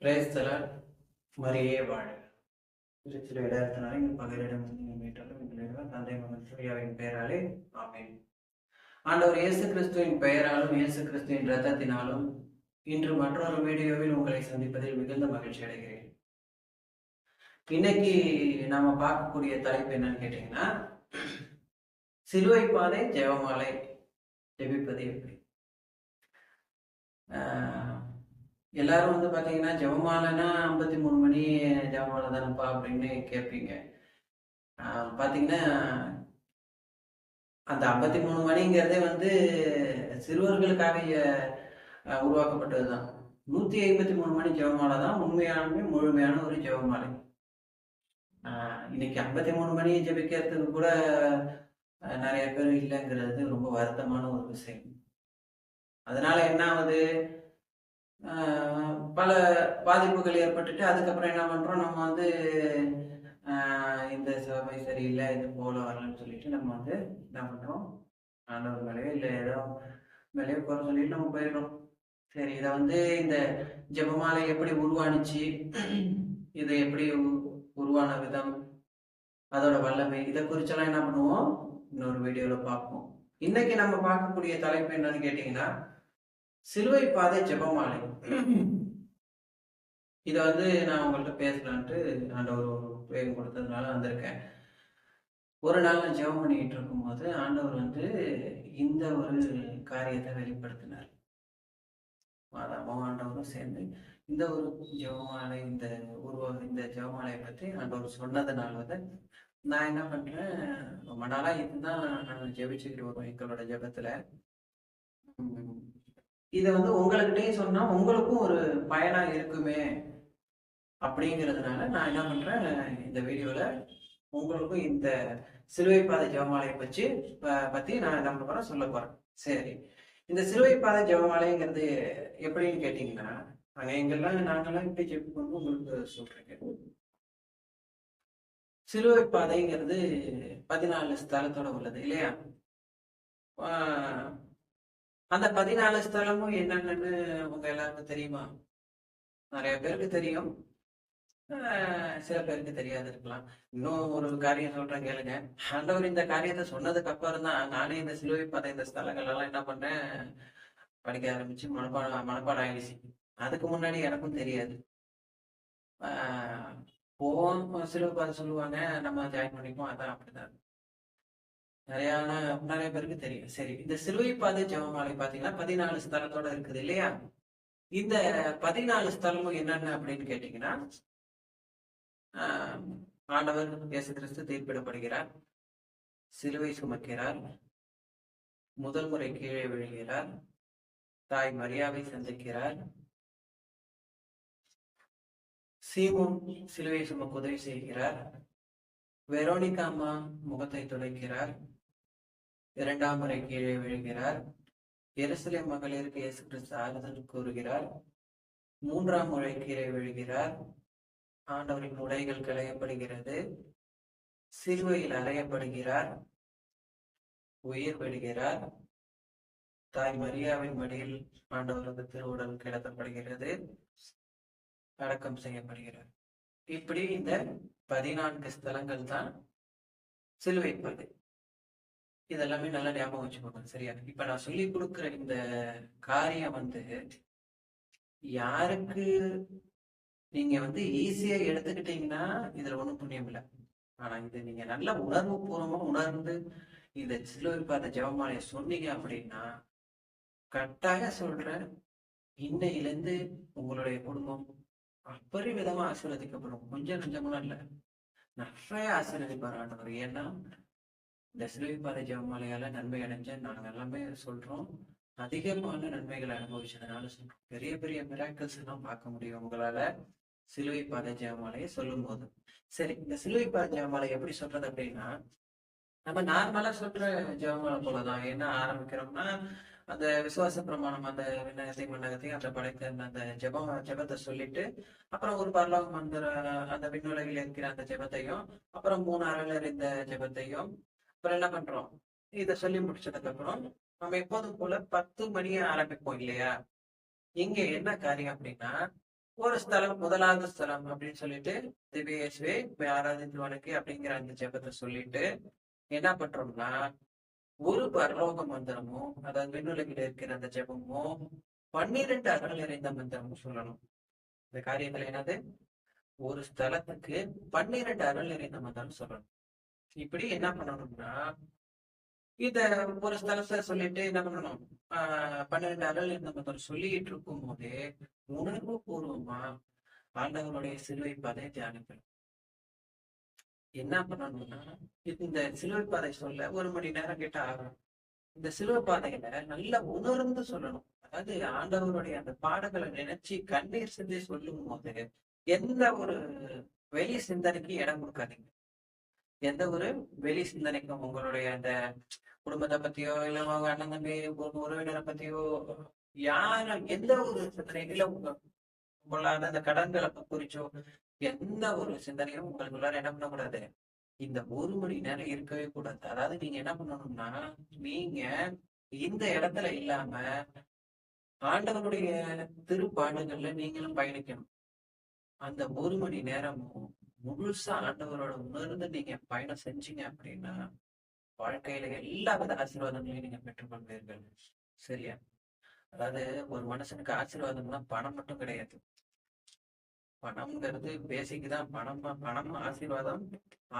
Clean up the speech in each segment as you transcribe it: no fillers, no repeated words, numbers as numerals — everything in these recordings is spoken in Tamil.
பிரேஸ்தலர் மரியே வாழ் திருச்சில இடத்தினாலே இங்கு பகலிடம் மீட்டாலும் எங்களிடம் தந்தை மகன் சூர்யாவின் பெயராலே ஆமென். ஆண்டவர் இயேசு கிறிஸ்துவின் பெயராலும் இயேசு கிறிஸ்துவின் இரத்தத்தினாலும் இன்று மற்றொரு வீடியோவில் உங்களை சந்திப்பதில் மிகுந்த மகிழ்ச்சி அடைகிறேன். இன்னைக்கு நாம பார்க்கக்கூடிய தலைப்பு என்னன்னு கேட்டீங்கன்னா, சிலுவை பாதை ஜெபமாலை ஜெபிப்பது எப்படி. எல்லாரும் வந்து பாத்தீங்கன்னா ஜெபமாலைன்னா 53 மணி ஜெபமாலை தானப்பா அப்படின்னு கேட்பீங்க. பாத்தீங்கன்னா அந்த 53 மணிங்கிறதே வந்து சிறுவர்களுக்காக உருவாக்கப்பட்டதுதான். 153 மணி ஜெபமாலை தான் உண்மையானமே முழுமையான ஒரு ஜெபமாலை. இன்னைக்கு 53 மணி ஜெபிக்கிறதுக்கு கூட நிறைய பேர் இல்லைங்கிறது ரொம்ப வருத்தமான ஒரு விஷயம். அதனால என்ன ஆகுது, பல பாதிப்புகள் ஏற்பட்டுட்டு அதுக்கப்புறம் என்ன பண்றோம், நம்ம வந்து இந்த சபை சரியில்லை, இது போல வரலன்னு சொல்லிட்டு நம்ம வந்து என்ன பண்றோம், ஆண்டவர் மேலேயோ இல்லை ஏதோ மேலேயோ குறை சொல்லிட்டு நம்ம போயிடுறோம். சரி, இதை வந்து இந்த ஜெபமாலை எப்படி உருவானுச்சு, இது எப்படி உருவான விதம், அதோட வல்லமை, இதை குறிச்செல்லாம் என்ன பண்ணுவோம் இன்னொரு வீடியோல பார்ப்போம். இன்னைக்கு நம்ம பார்க்கக்கூடிய தலைப்பு என்னன்னு கேட்டீங்கன்னா, சிலுவை பாதை ஜெபமாலை. இத வந்து நான் உங்கள்கிட்ட பேசலான்ட்டு ஆண்டவர் ஒரு வேகம் கொடுத்ததுனால வந்திருக்கேன். ஒரு நாள் நான் ஜெபம் பண்ணிக்கிட்டு இருக்கும்போது ஆண்டவர் வந்து இந்த ஒரு காரியத்தை வெளிப்படுத்தினார். மாதாவும் ஆண்டவரும் சேர்ந்து இந்த ஒரு ஜெபமாலை, இந்த ஜெபமாலையை பற்றி ஆண்டவர் சொன்னதுனால வந்து நான் என்ன பண்றேன், ரொம்ப நாளா இதுதான் நான் ஜெபிச்சுக்கிட்டு வருவோம் எங்களோட ஜெபத்துல. இதை வந்து உங்கள்கிட்டயும் சொன்னா உங்களுக்கும் ஒரு பயனா இருக்குமே அப்படிங்கிறதுனால நான் என்ன பண்றேன், இந்த வீடியோல உங்களுக்கும் இந்த சிலுவை பாதை ஜெபமாலையை பத்தி நான் என்ன பண்ண போறேன் சொல்ல போறேன். சரி, இந்த சிலுவை பாதை ஜெபமாலைங்கிறது எப்படின்னு கேட்டீங்கன்னா, நாங்கெல்லாம் இப்படி ஜெபிப்போம் உங்களுக்கு சொல்றேன். சிலுவை பாதைங்கிறது 14 ஸ்தலத்தோட உள்ளது இல்லையா? அந்த 14 ஸ்தலமும் என்னென்னு உங்க எல்லாருக்கும் தெரியுமா? நிறைய பேருக்கு தெரியும், சில பேருக்கு தெரியாது இருக்கலாம். இன்னும் ஒரு காரியம் சொல்றேன் கேளுங்க. ஆண்டவர் இந்த காரியத்தை சொன்னதுக்கு அப்புறம் தான் நானே இந்த சிலுவை பாதை இந்த ஸ்தலங்கள் எல்லாம் என்ன பண்ணேன், படிக்க ஆரம்பிச்சு மனப்பாடம் ஆயிடுச்சு. அதுக்கு முன்னாடி எனக்கும் தெரியாது. போவோம், சிலுவை பாதை சொல்லுவாங்க, நம்ம ஜாயின் பண்ணிப்போம், அதான் அப்படிதான் நிறைய பேருக்கு தெரியும். சரி, இந்த சிலுவை பாதை ஜெபமாலை பாத்தீங்கன்னா 14 ஸ்தலத்தோட இருக்குது இல்லையா? இந்த 14 ஸ்தலமும் என்னென்ன அப்படின்னு கேட்டீங்கன்னா, ஆண்டவர் இயேசு கிறிஸ்து தீர்ப்பிடப்படுகிறார், சிலுவை சுமக்கிறார், முதல் முறை கீழே விழுகிறார், தாய் மரியாவை சந்திக்கிறார், சீமோன் சிலுவை சுமக்க உதவி செய்கிறார், வெரோனிகா அம்மா முகத்தை துடைக்கிறார், 2ஆம் முறை கீழே விழுகிறார், எருசலேம் மகளிருக்கு இயேசு கிறிஸ்து ஆறுதல் கூறுகிறார், 3ஆம் முறை கீழே விழுகிறார், ஆண்டவரின் உடைகள் களையப்படுகிறது, சிலுவையில் அறையப்படுகிறார், உயிர் விடுகிறார், தாய் மரியாவின் மடியில் ஆண்டவரது திருவுடல் கிடத்தப்படுகிறது, அடக்கம் செய்யப்படுகிறார். இப்படி இந்த 14 ஸ்தலங்கள் தான் சிலுவை பாதை. இதெல்லாமே நல்லா ஞாபகம் வச்சுக்கோங்க, சரியா? இப்ப நான் சொல்லி கொடுக்குற இந்த காரியம் வந்து யாருக்கு நீங்க வந்து ஈஸியா எடுத்துக்கிட்டீங்கன்னா இதுல ஒண்ணும் புண்ணியம் இல்லை. ஆனா இது நீங்க நல்ல உணர்வு பூர்வமா உணர்ந்து இந்த சிலுவை பாதை ஜெபமாலையை சொன்னீங்க அப்படின்னா, கட்டாயம் சொல்றேன், இன்னையில இருந்து உங்களுடைய குடும்பம் அப்பரிவிதமா ஆசீர்வதிக்கப்படும். கொஞ்சம் நஞ்சமெல்லாம் இல்ல, நிறைய ஆசீர்வதிப்பார் ஆண்டவர். ஏன்னா இந்த சிலுவை பாதை ஜெபமாலையால நன்மை அடைஞ்ச நாங்க எல்லாமே சொல்றோம், அதிகமான நன்மைகளை அனுபவிச்சதுனால சொல்றோம். பெரிய பெரிய மிராக்கிள்ஸ் எல்லாம் பார்க்க முடியும் உங்களால சிலுவை பாதை ஜெபமாலையை சொல்லும் போது. சரி, இந்த சிலுவை பாதை ஜெபமாலை எப்படி சொல்றது அப்படின்னா, நம்ம நார்மலா சொல்ற ஜெபமாலை போலதான். என்ன ஆரம்பிக்கிறோம்னா, அந்த விசுவாச பிரமாணம், அந்த விண்ணகத்தையும் மண்ணகத்தையும் அந்த படைத்த அந்த ஜெபத்தை சொல்லிட்டு, அப்புறம் ஒரு பரலோக மந்திர அந்த விண்ணுலகில் இருக்கிற அந்த ஜெபத்தையும், அப்புறம் 3 அறலர் இந்த ஜெபத்தையும், அப்புறம் என்ன பண்றோம், இதை சொல்லி முடிச்சதுக்கு அப்புறம் நம்ம எப்போதும் போல 10 மணியை ஆரம்பிப்போம் இல்லையா? இங்க என்ன காரியம் அப்படின்னா, ஒரு ஸ்தலம், முதலாவது ஸ்தலம் அப்படின்னு சொல்லிட்டு திவ்யேசுவே ஆராதித்துவனுக்கு அப்படிங்கிற அந்த ஜெபத்தை சொல்லிட்டு என்ன பண்றோம்னா, ஒரு பரலோக மந்திரமும், அதாவது விண்ணுலகில் இருக்கிற அந்த ஜெபமும், 12 அருள் நிறைந்த மந்திரமும் சொல்லணும். இந்த காரியத்துல என்னது? ஒரு ஸ்தலத்துக்கு 12 அருள் நிறைந்த மந்திரம் சொல்லணும். இப்படி என்ன பண்ணணும்னா, இத ஒரு ஸ்தலத்தை சொல்லிட்டு என்ன பண்ணணும்? 12 அருள் நிறைந்த மந்திரம் சொல்லிட்டு இருக்கும் போதே உணர்வு பூர்வமா ஆண்டவருடைய சிலுவை பாதை தியானிக்கணும். என்ன பண்ணணும்னா, இந்த சிலுவை பாதை சொல்ல 1 மணி நேரம் கிட்ட ஆகும். இந்த சிலுவை பாதையில நல்லா உணர்ந்து சொல்லணும். அதாவது ஆண்டவருடைய அந்த பாடங்களை நினைச்சு கண்ணீர் சிந்தி சொல்லும் போது எந்த ஒரு வெளி சிந்தனைக்கு இடம் கொடுக்காதீங்க. எந்த ஒரு வெளி சிந்தனைக்கும் உங்களுடைய அந்த குடும்பத்தை பத்தியோ இல்ல உங்க அண்ணன் தம்பி உறவினரை பத்தியோ யாரும் எந்த ஒரு சிந்தனையும் இல்ல உங்களான அந்த கடன்களை குறிச்சோ எந்த ஒரு சிந்தனையும் உங்களுக்குள்ளார என்ன பண்ணக்கூடாது. இந்த 1 மணி நேரம் இருக்கவே கூடாது. அதாவது நீங்க என்ன பண்ணணும்னா, நீங்க இந்த இடத்துல இல்லாம ஆண்டவருடைய திருப்பாடுகள்ல நீங்களும் பயணிக்கணும். அந்த 1 மணி நேரமும் முழுசா ஆண்டவரோட உணர்ந்து நீங்க பயணம் செஞ்சீங்க அப்படின்னா வாழ்க்கையில எல்லா வித ஆசீர்வாதங்களையும் நீங்க பெற்றுக்கொள்வீர்கள். சரியா? அதாவது ஒரு மனுஷனுக்கு ஆசீர்வாதம்னா பணம் மட்டும் கிடையாது. பணம்ங்கிறது பேசிக் தான். பணம் ஆசீர்வாதம்.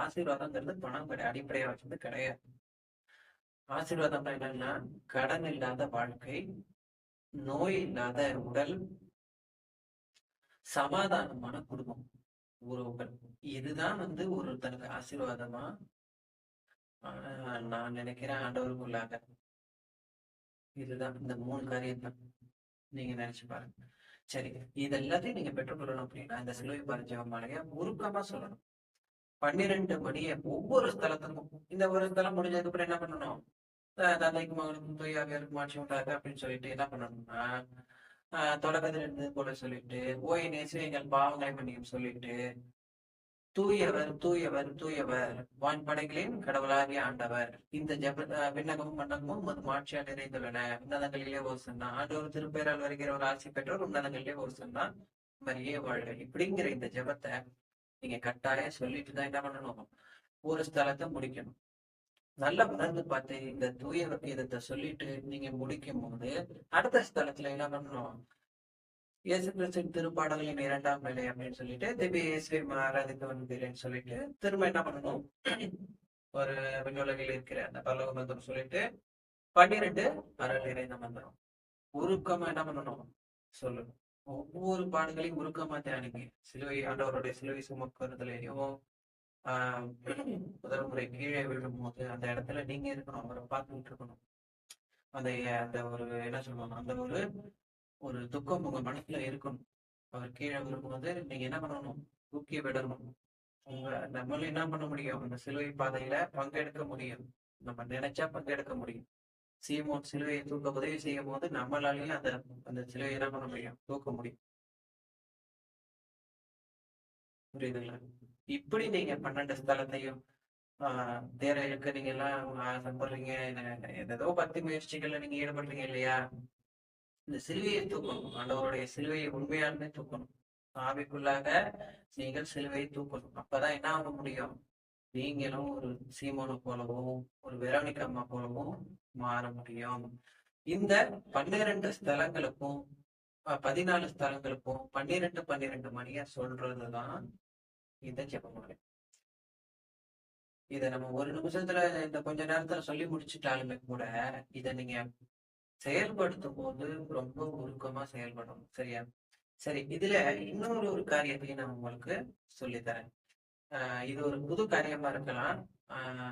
ஆசீர்வாதம்ங்கிறது பணம் அடிப்படையா வச்சது கிடையாது. ஆசீர்வாதம் என்னன்னா கடன் இல்லாத வாழ்க்கை, நோய் இல்லாத உடல், சமாதானமான குடும்பம், உறவுகள். இதுதான் ஒருத்தனுக்கு ஆசீர்வாதமா நான் நினைக்கிறேன் ஆண்டவருக்குள்ளாக. இதுதான் இந்த 3 காரியம் தான். நீங்க நினைச்சு பாருங்க. சரி, இது எல்லாத்தையும் நீங்க பெற்றுக்கொள்ளணும் அப்படின்னா இந்த சிலுவை பாதை ஜெபமாலைய உருக்கமா சொல்லணும். 12 மணிய ஒவ்வொரு ஸ்தலத்துக்கும் இந்த ஒரு ஸ்தலம் முடிஞ்சதுக்கு அப்புறம் என்ன பண்ணணும்? தந்தைக்கு மகனுக்கும் தூயாவியாருக்கும் மாட்சி உண்டாக அப்படின்னு சொல்லிட்டு என்ன பண்ணணும்னா, தொடக்கத்துல இருந்து போல சொல்லிட்டு ஓய் நேசு எங்கள் பாவங்களை மன்னியும் சொல்லிட்டு தூயவர் தூயவர் தூயவர் வான்படைகளின் கடவுளாகிய ஆண்டவர் இந்த ஜெப விண்ணகமும் மன்னகமும் உமது மாட்சியால் நிறைந்துள்ளன உன்னதங்களிலே ஓசன்னா ஆண்டவர் திருப்பெயரால் வருகிற ஒரு ஆட்சி பெற்றோர் உன்னதங்களிலே ஓசன்னா மரியே வாழ்க. இப்படிங்கிற இந்த ஜெபத்தை நீங்க கட்டாயம் சொல்லிட்டு தான் என்ன பண்ணணும்? ஒரு ஸ்தலத்தை முடிக்கணும். நல்லா உணர்ந்து பார்த்து இந்த தூய கீதத்தை சொல்லிட்டு நீங்க முடிக்கும் போது அடுத்த ஸ்தலத்துல என்ன பண்ணணும்? இயேசு கிறிஸ்துவின் திருப்பாடல்களின் 2ஆம் நிலை அப்படின்னு சொல்லிட்டு திவ்ய இயேசுவை ஆராதித்து வந்தீரேன்னு சொல்லிட்டு திரும்ப என்ன பண்ணணும்? ஒரு விண்ணுலகில் இருக்கிற அந்த பரலோக மந்திரம் சொல்லிட்டு 12 அருள் நிறைந்த மந்திரம் உருக்கமா என்ன பண்ணணும்? சொல்லணும். ஒவ்வொரு பாடங்களையும் உருக்கமா தியானிங்க. சிலுவை ஆண்டவருடைய சிலுவை சுமக்கிறதுலயும் முதல் முறை கீழே விழும் போது அந்த இடத்துல நீங்க இருக்கணும். அவரை பார்த்துக்கிட்டு இருக்கணும். அந்த அந்த ஒரு என்ன சொல்லணும்? அந்த ஒரு ஒரு துக்கம் உங்க மனசுல இருக்கணும். அவர் கீழே விழும்போது நீங்க என்ன பண்ணணும்? தூக்கி விடணும். நம்மளால என்ன பண்ண முடியும்? அந்த சிலுவை பாதையில பங்கெடுக்க முடியும். நம்ம நினைச்சா பங்கெடுக்க முடியும். சீமோன் சிலுவையை தூக்க உதவி செய்யும் போது நம்மளாலையும் அந்த அந்த சிலுவையை என்ன பண்ண முடியும்? தூக்க முடியும். புரியுதுங்களா? இப்படி நீங்க 12 ஸ்தலத்தையும் தேர இழுக்க நீங்க எல்லாம் ஆசைப்படுறீங்க. ஏதோ பக்தி முயற்சிகள்ல நீங்க ஈடுபடுறீங்க இல்லையா? இந்த சிலுவையை தூக்கணும். ஆண்டவருடைய சிலுவையை உண்மையாலுமே தூக்கணும். ஆவிக்குள்ளாக நீங்கள் சிலுவையை தூக்கணும். அப்பதான் என்ன ஆக முடியும்? நீங்களும் ஒரு சீமோனை போலவும் ஒரு வெரோனிகா அம்மா போலவும் மாற முடியும். இந்த 12 ஸ்தலங்களுக்கும் 14 ஸ்தலங்களுக்கும் 12 12 மணியா சொல்றதுதான் இந்த ஜெபமாலை. இத நம்ம ஒரு நிமிஷத்துல இந்த கொஞ்ச நேரத்துல சொல்லி முடிச்சுட்டாலுமே கூட இத நீங்க செயல்படுத்தும் போது ரொம்ப உருக்கமா செயல்படணும். சரியா? சரி, இதுல இன்னொரு ஒரு காரியத்தையும் நான் உங்களுக்கு சொல்லித்தரேன். இது ஒரு புது காரியமா இருக்கலாம்.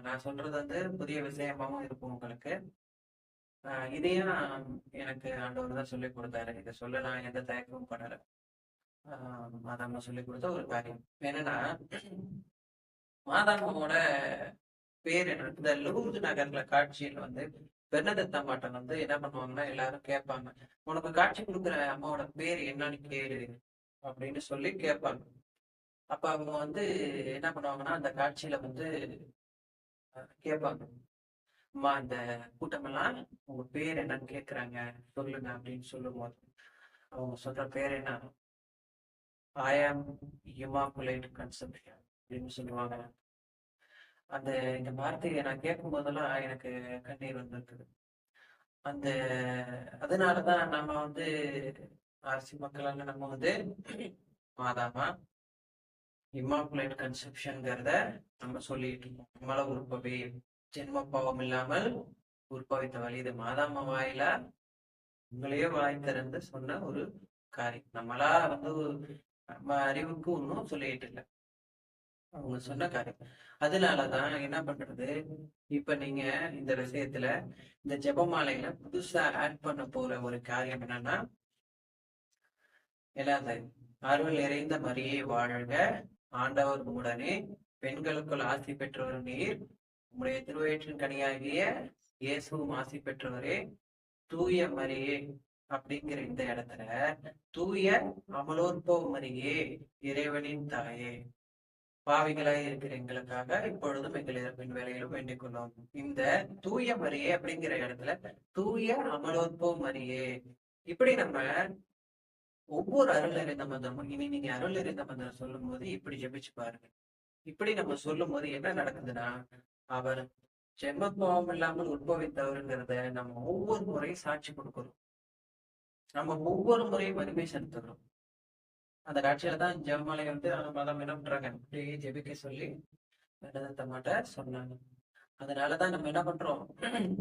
நான் சொல்றது புதிய விஷயமாவும் இருக்கும் உங்களுக்கு. இதையும் எனக்கு ஆண்டவர் தான் சொல்லிக் கொடுத்தாரு. இதை சொல்ல நான் எந்த தயக்கமும் பண்ணல. மாதாம்மா சொல்லிக் கொடுத்த ஒரு காரியம் என்னன்னா, மாதாம்மாவோட பேர் என்ன? இந்த லூர்து நகர்ல காட்சியில் பெர்னதெத் அம்மாட்ட என்ன பண்ணுவாங்கன்னா எல்லாரும் கேட்பாங்க, உனக்கு காட்சி கொடுக்குற அம்மாவோட பேர் என்னன்னு கேளு அப்படின்னு சொல்லி கேட்பாங்க. அப்ப அவங்க என்ன பண்ணுவாங்கன்னா அந்த காட்சியில கேட்பாங்க, அம்மா இந்த கூட்டமெல்லாம் உங்க பேர் என்னன்னு கேக்குறாங்க சொல்லுங்க அப்படின்னு சொல்லும் போது அவங்க சொல்ற பேர் என்ன? ஐ ஆம் இமாகுலேட் கன்செப்ஷன் அப்படின்னு சொல்லுவாங்க. அந்த இந்த வார்த்தையை நான் கேட்கும் போதெல்லாம் எனக்கு கண்ணீர் வந்திருக்குது. அந்த அதனாலதான் நம்ம வந்து அரசி மக்களால நம்ம வந்து மாதாமா இம்மாக்குலேட் கன்செப்ஷன்ங்கிறத நம்ம சொல்லிட்டு இருக்கோம். நம்மள உற்பவி ஜென்ம பாவம் இல்லாமல் உற்பவித்தவள். இது மாதாம்மா வாயில உங்களையே வாய் திறந்து சொன்ன ஒரு காரியம். நம்மளா வந்து நம்ம அறிவுக்கு ஒன்றும் சொல்லிட்டு இல்லை, அவங்க சொன்ன காரியம். அதனாலதான் என்ன பண்றது, இப்ப நீங்க இந்த விஷயத்துல இந்த ஜெபமாலையில புதுசா ஆட் பண்ண போற ஒரு காரியம் என்னன்னா, எல்லாத்த அருள் நிறைந்த மரியே வாழ்க, ஆண்டவர் உடனே, பெண்களுக்குள் ஆசி பெற்றவர் நீர், உம்முடைய திருவயிற்றின் கனியாகிய இயேசுவும் ஆசி பெற்றவரே, தூய மரியே அப்படிங்கிற இந்த இடத்துல தூய அமலோற்ப மரியே, இறைவனின் தாயே, பாவிகளாய் இருக்கிற எங்களுக்காக இப்பொழுதும் எங்கள் இறப்பின் வேலையிலும் வேண்டிக் கொள்ளும். இந்த தூய மரியே அப்படிங்கிற இடத்துல தூய அமலோற்ப மரியே, இப்படி நம்ம ஒவ்வொரு அருள் நிறைந்த மந்திரமும் இனி நீங்க அருள் நிறைந்த மந்திரம் சொல்லும் போது இப்படி ஜெபிச்சு பாருங்க. இப்படி நம்ம சொல்லும் போது என்ன நடக்குதுன்னா, அவர் ஜென்மத்துவம் இல்லாமல் உற்பவித்தவருங்கிறத நம்ம ஒவ்வொரு முறையும் சாட்சி கொடுக்கிறோம். நம்ம ஒவ்வொரு முறையும் மகிமை செலுத்துகிறோம். அந்த காட்சியில தான் ஜெபமாலை வந்து மதம் என்ன பண்றாங்க, அப்படியே ஜெபிக்க சொல்லி வேண்டதத்த மாட்ட சொன்னாங்க. அதனாலதான் நம்ம என்ன பண்றோம்,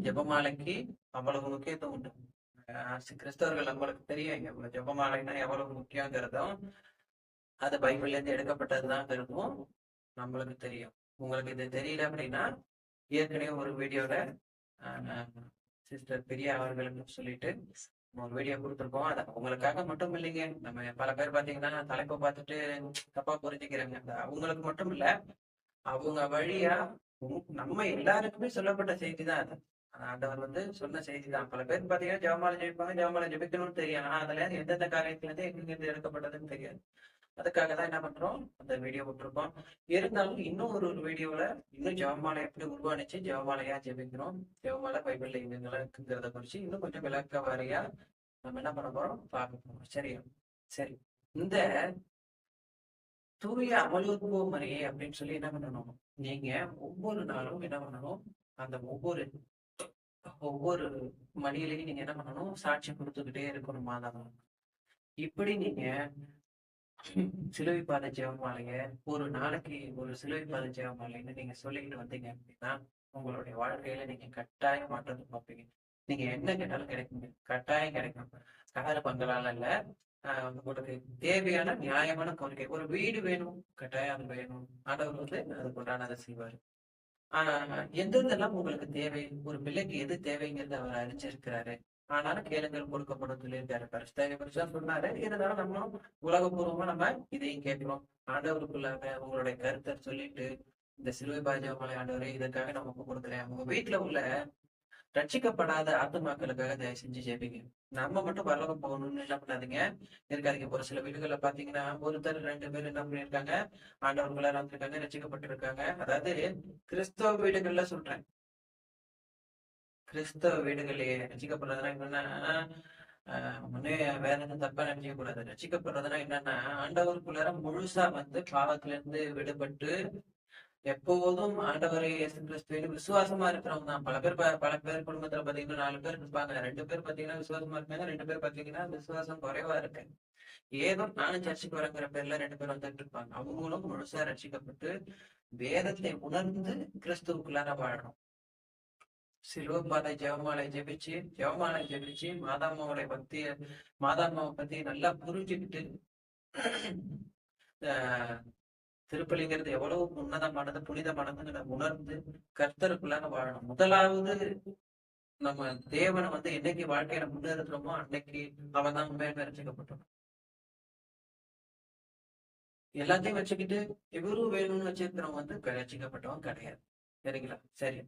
ஜெபமாலைக்கு அவ்வளவு முக்கியத்துவம் உண்டு. கிறிஸ்தவர்கள் நம்மளுக்கு தெரியும் ஜெபமாலைன்னா எவ்வளவு முக்கியங்கிறதும், அது பைபிள்ல இருந்து எடுக்கப்பட்டதுதான்ங்கிறதும் நம்மளுக்கு தெரியும். உங்களுக்கு இது தெரியல அப்படின்னா, ஏற்கனவே ஒரு வீடியோல சிஸ்டர் பிரியா அவர்களுக்கு சொல்லிட்டு ஒரு வீடியோ கொடுத்துருக்கோம். அதை உங்களுக்காக மட்டும் இல்லைங்க, நம்ம பல பேர் பாத்தீங்கன்னா தலைப்பை பார்த்துட்டு தப்பா புரிஞ்சுக்கிறாங்க. அவங்களுக்கு மட்டும் இல்ல, அவங்க வழியா நம்ம எல்லாருக்குமே சொல்லப்பட்ட செய்தி தான் அது. ஆண்டவர் வந்து சொன்ன செய்தி தான். பல பேர் பாத்தீங்கன்னா ஜெபமாலை ஜெபிப்பாங்க, ஜெபமாலை ஜெபிக்கணும்னு தெரியும், ஆனா அதுல எந்தெந்த காரியத்துல இருந்து எங்கிருந்து எடுக்கப்பட்டதுன்னு தெரியாது. அதுக்காக தான் என்ன பண்றோம், அந்த வீடியோ விட்டுருக்கோம். இருந்தாலும் இன்னும் ஒரு வீடியோல இன்னும் ஜெபமாலை எப்படி உருவானுச்சு, ஜெபமாலையா ஜெபிக்கிறோம், ஜெபமாலை பைபிள்ல எங்கெங்கெல்லாம் இருக்குங்கிறத குறிச்சு இன்னும் கொஞ்சம் விளக்க வாரியா நம்ம என்ன பண்ண போறோம், பார்க்க போறோம். சரியா? சரி. இந்த தூய அமலோற்ப மரியே அப்படின்னு சொல்லி என்ன பண்ணணும், நீங்க ஒவ்வொரு நாளும் என்ன பண்ணணும், அந்த ஒவ்வொரு ஒவ்வொரு மணியிலையும் நீங்க என்ன பண்ணணும், சாட்சி கொடுத்துக்கிட்டே இருக்கணும் மாதாமா. இப்படி நீங்க சிலுவை பாத ஜெபமாலைய ஒரு நாளைக்கு ஒரு சிலுவை பாத ஜெபமாலைன்னு நீங்க சொல்லிக்கிட்டு வந்தீங்க அப்படின்னா, உங்களுடைய வாழ்க்கையில நீங்க கட்டாயம் மாற்றத்தை பார்ப்பீங்க. நீங்க என்ன கேட்டாலும் கிடைக்குங்க, கட்டாயம் கிடைக்கும். கார பங்களால இல்ல, உங்களுக்கு தேவையான நியாயமான கோரிக்கை, ஒரு வீடு வேணும், கட்டாயம் அது வேணும், ஆண்டவர் வந்து அதுக்கு உண்டானதை செய்வாரு. எந்தெந்தெல்லாம் உங்களுக்கு தேவை, ஒரு பிள்ளைக்கு எது தேவைங்கிறது அவர் அறிஞ்சிருக்கிறாரு. ஆனாலும் கேளுங்கள் கொடுக்கப்படும் சொல்லியிருக்காரு, பரிசுத்தா சொன்னாரு. இருந்தாலும் நம்ம உலகபூர்வமா நம்ம இதையும் கேட்கிறோம். ஆண்டவருக்குள்ளாக உங்களுடைய கருத்தை சொல்லிட்டு, இந்த சிலுவை பாஜகமலை ஆண்டவரே இதற்காக நம்ம ஒப்பு கொடுக்குறேன். உங்க வீட்டுல உள்ள ரட்சிக்கப்படாத ஆத்துமாக்களுக்காக தயவு செஞ்சு ஜெபிங்க. நம்ம மட்டும் பரலோகம் போகணும்னு என்ன பண்ணாதீங்க, இருக்காதீங்க. ஒரு சில வீடுகள்ல பாத்தீங்கன்னா ஒருத்தர் 2 பேர் என்ன பண்ணிருக்காங்க, ஆண்டவருக்குள்ள இருந்திருக்காங்க, ரட்சிக்கப்பட்டிருக்காங்க. அதாவது கிறிஸ்தவ வீடுகள்ல சொல்றேன், கிறிஸ்தவ வீடுகளே ரசிக்கப்படுறதுன்னா என்னன்னா, முன்னே வேற எதுவும் தப்பா நினைக்க கூடாது. ரசிக்கப்படுறதுன்னா என்னன்னா, ஆண்டவருக்குள்ளார முழுசா வந்து பாவத்துல இருந்து விடுபட்டு எப்போதும் ஆண்டவரை இயேசு கிறிஸ்துவின் விசுவாசமா இருக்கிறவங்க தான். பல பேர் குடும்பத்துல பாத்தீங்கன்னா 4 பேர் இருப்பாங்க, 2 பேர் பாத்தீங்கன்னா விசுவாசமா இருப்பாங்க, 2 பேர் பாத்தீங்கன்னா விசுவாசம் குறைவா இருக்கு. ஏதோ நானும் சர்ச்சுக்கு வரங்கிற பேர்ல 2 பேர் வந்துட்டு இருப்பாங்க. அவங்களும் முழுசா ரசிக்கப்பட்டு வேதத்தை உணர்ந்து கிறிஸ்துவுக்குள்ளார வாழணும். சிலுவப்பாதை ஜெபமாலை ஜெபிச்சு மாதாம்மாவுடைய மாதாம்மாவை பத்தி நல்லா புரிஞ்சுக்கிட்டு, திருப்பலிங்கிறது எவ்வளவு உன்னதமானது, புனிதமானதுன்னு உணர்ந்து கர்த்தருக்குள்ளார வாழணும். முதலாவது நம்ம தேவனை வந்து என்னைக்கு வாழ்க்கையில முன்னேறுகிறோமோ அன்னைக்கு அவன் தான் உண்மையாக ரசிக்கப்பட்டோம். எல்லாத்தையும் வச்சுக்கிட்டு இவரும் வேணும்னு வச்சிருக்கிறவங்க வந்து ரசிக்கப்பட்டவன் கிடையாது. சரிங்களா? சரி,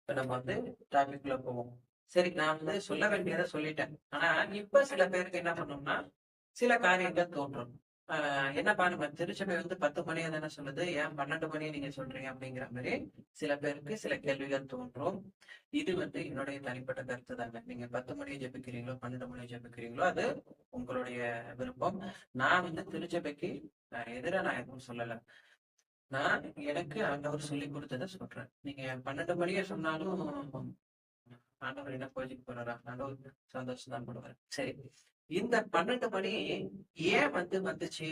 இப்ப நம்ம வந்து டாபிக்ல போவோம். சரி, நான் வந்து சொல்ல வேண்டியதை சொல்லிட்டேன். ஆனா இப்ப சில பேருக்கு என்ன பண்ணோம்னா, சில காரியங்கள் தோன்றும். என்னப்பா நம்ம திருச்சபை வந்து 10 மணியா தானே சொல்லுது, ஏன் 12 மணி நீங்க சொல்றீங்க அப்படிங்கிற மாதிரி சில பேருக்கு சில கேள்விகள் தோன்றும். இது வந்து என்னுடைய தனிப்பட்ட கருத்து தாங்க. நீங்க 10 மணி ஜெபிக்கிறீங்களோ 12 மணி ஜெபிக்கிறீங்களோ அது உங்களுடைய விருப்பம். நான் வந்து திருச்சபைக்கு எதிரா நான் எதுவும் சொல்லல. நான் எனக்கு ஆண்டவர் சொல்லி கொடுத்ததை சொல்றேன். நீங்க 12 மணியை சொன்னாலும் ஆண்டவர் என்ன கோச்சிக்கு போறாரா? ஆண்டவர் சந்தோஷம் தான் படுவார். சரி, இந்த 12 மணி ஏன் வந்துச்சு,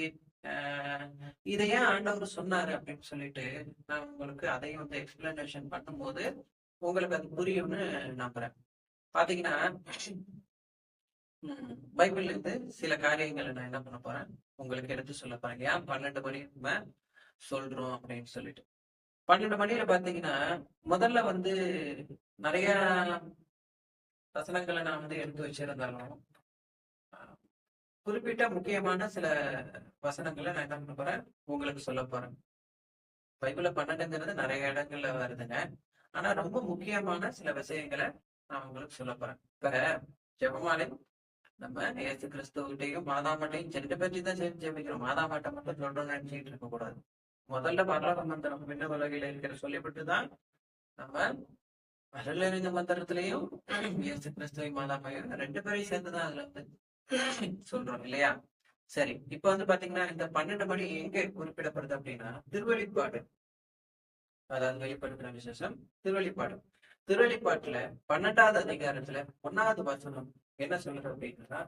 ஆஹ் இதை ஏன் ஆண்டவர் சொன்னாரு அப்படின்னு சொல்லிட்டு நான் உங்களுக்கு அதையும் வந்து எக்ஸ்பிளனேஷன் பண்ணும்போது உங்களுக்கு அது புரியும்னு நம்புறேன். பாத்தீங்கன்னா பைபிள்ல இருந்து சில காரியங்களை நான் என்ன பண்ண போறேன் உங்களுக்கு எடுத்து சொல்ல போறேன். ஏன் 12 மணி நம்ம சொல்றோம் அப்படின்னு சொல்லிட்டு. 12 மணியில பாத்தீங்கன்னா முதல்ல வந்து நிறைய வசனங்களை நான் வந்து எடுத்து வச்சிருந்தாலும் குறிப்பிட்ட முக்கியமான சில வசனங்களை நான் என்ன பண்ண போறேன் உங்களுக்கு சொல்ல போறேன். பைபிள்ல 12ங்கிறது நிறைய இடங்கள்ல வருதுங்க. ஆனா ரொம்ப முக்கியமான சில விஷயங்களை நான் உங்களுக்கு சொல்ல போறேன். இப்ப ஜெபமாலை நம்ம இயேசு கிறிஸ்துவகிட்டையும் மாதாமாட்டையும் ரெண்டு பேர்ட்டி தான் சேர்த்து ஜெபிக்கிறோம். மாதாமாட்டை மட்டும் சொல்றோம்னு நினைச்சிட்டு இருக்க கூடாது. முதல்ல பரலோக மந்திரம் விண்ண உலகில இருக்கிற சொல்லிவிட்டுதான் நம்ம வரலறிந்த மந்திரத்திலையும் இயேசு கிறிஸ்துவை மாதாமையும் ரெண்டு பேரையும் சேர்ந்துதான் அதுல வந்து சொல்றோம் இல்லையா? சரி, இப்ப வந்து பாத்தீங்கன்னா இந்த 12 மணி எங்க குறிப்பிடப்படுது அப்படின்னா திருவெளிப்பாடு, அதாவது வெளிப்படுத்துற விசேஷம் திருவெளிப்பாடு. திருவெளிப்பாட்டுல 12வது அதிகாரத்துல 1வது வசனம் என்ன சொல்றது அப்படின்னா,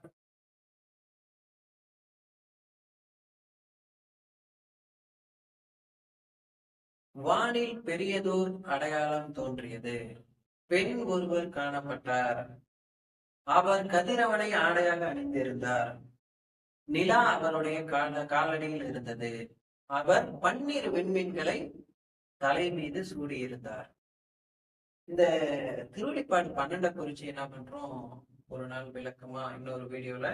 வானில் பெரியதோர் அடையாளம் தோன்றியது, பெண் ஒருவர் காணப்பட்டார், அவர் கதிரவனை ஆடையாக அணிந்திருந்தார், நிலா அவருடைய காலடியில் இருந்தது, அவர் 12 விண்மீன்களை தலை மீது சூடியிருந்தார். இந்த திருவெளிப்பாடு 12 குறிச்சு என்ன பண்றோம் ஒரு நாள் விளக்கமா இன்னொரு வீடியோல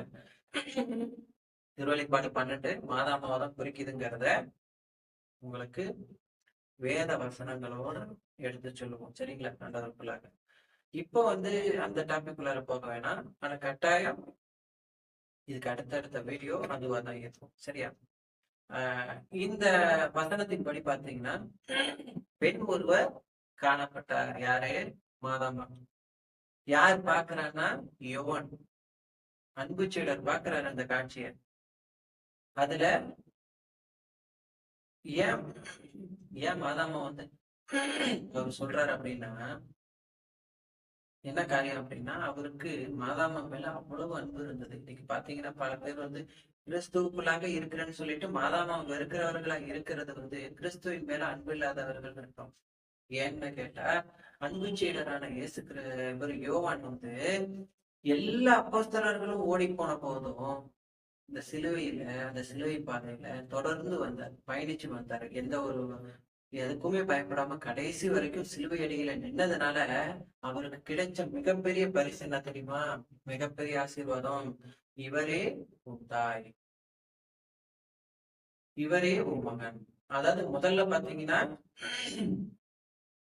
திருவெளிப்பாடு 12 மாதாமாவதான் குறிக்குதுங்கிறத உங்களுக்கு வேத வசனங்களோட எடுத்து சொல்லுவோம். சரிங்களா? ஆண்டவருக்குள்ளாக இப்போ வந்து அந்த டாபிக் உள்ளார போக வேணாம். ஆனா கட்டாயம் இதுக்கு அடுத்தடுத்த வீடியோ அதுவா தான் இருக்கும். சரியா? இந்த வசனத்தின் படி பாத்தீங்கன்னா பெண் ஒருவர் காணப்பட்டார். யாரே? மாதாமா. யார் பாக்குறான்னா யோவான் அன்பு சீடர் பாக்குறாரு அந்த காட்சிய. அதுல ஏன் ஏன் மாதாமா வந்து அவர் சொல்றாரு அப்படின்னா என்ன காரியம் அப்படின்னா அவருக்கு மாதாமா மேல அவ்வளவு அன்பு இருந்தது. இன்னைக்கு பாத்தீங்கன்னா பல பேர் வந்து கிறிஸ்துவுக்குள்ளாக இருக்கிறேன்னு சொல்லிட்டு மாதாமா இருக்கிறவர்களா இருக்கிறது வந்து கிறிஸ்துவின் மேல அன்பு இல்லாதவர்கள் இருக்கும். ஏன்னு கேட்டா அன்பு சீடரான இவர் யோவான் வந்து எல்லா அப்போஸ்தலர்களும் ஓடி போன போதும் இந்த சிலுவையில அந்த சிலுவை பாதையில தொடர்ந்து வந்தார், பயணிச்சு வந்தாரு. எந்த ஒரு எதுக்குமே பயப்படாம கடைசி வரைக்கும் சிலுவை அடியில நின்னதுனால அவருக்கு கிடைச்ச மிகப்பெரிய பரிசு என்ன தெரியுமா? மிகப்பெரிய ஆசீர்வாதம். இவரே உன் தாய், இவரே உன் மகன். அதாவது முதல்ல பாத்தீங்கன்னா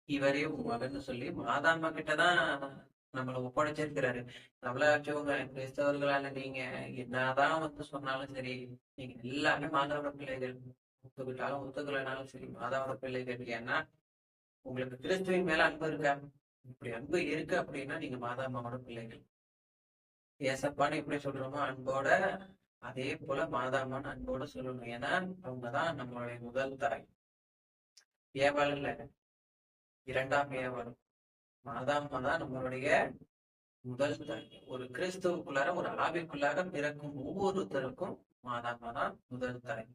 இவரே உன் மகன் சொல்லி மாதாம்மா கிட்டதான் நம்மளை ஒப்படைச்சிருக்கிறாரு. நம்மளாச்சவங்க கிறிஸ்தவர்களால நீங்க என்னதான் வந்து சொன்னாலும் சரி, நீங்க எல்லாமே மாதாவோட பிள்ளைகள். ஒத்துக்கிட்டாலும் ஒத்துக்கலைனாலும் சரி மாதாவோட பிள்ளைகள். ஏன்னா உங்களுக்கு கிறிஸ்துவின் மேல அன்பு இருக்கா? இப்படி அன்பு இருக்கு அப்படின்னா நீங்க மாதாமாவோட பிள்ளைகள். ஏசப்பான்னு எப்படி சொல்றோமோ அன்போட, அதே போல மாதாமான்னு அன்போட சொல்லணும். ஏன்னா அவங்கதான் நம்மளுடைய முதல் தாய். ஏவாள் இல்ல, இரண்டாம் ஏவாள். மாதாமா தான் நம்மளுடைய முதல் தாய். ஒரு கிறிஸ்துவுக்குள்ளார ஒரு ஆவிக்குள்ளாக பிறக்கும் ஒவ்வொருத்தருக்கும் மாதாமா தான் முதல் தாய்.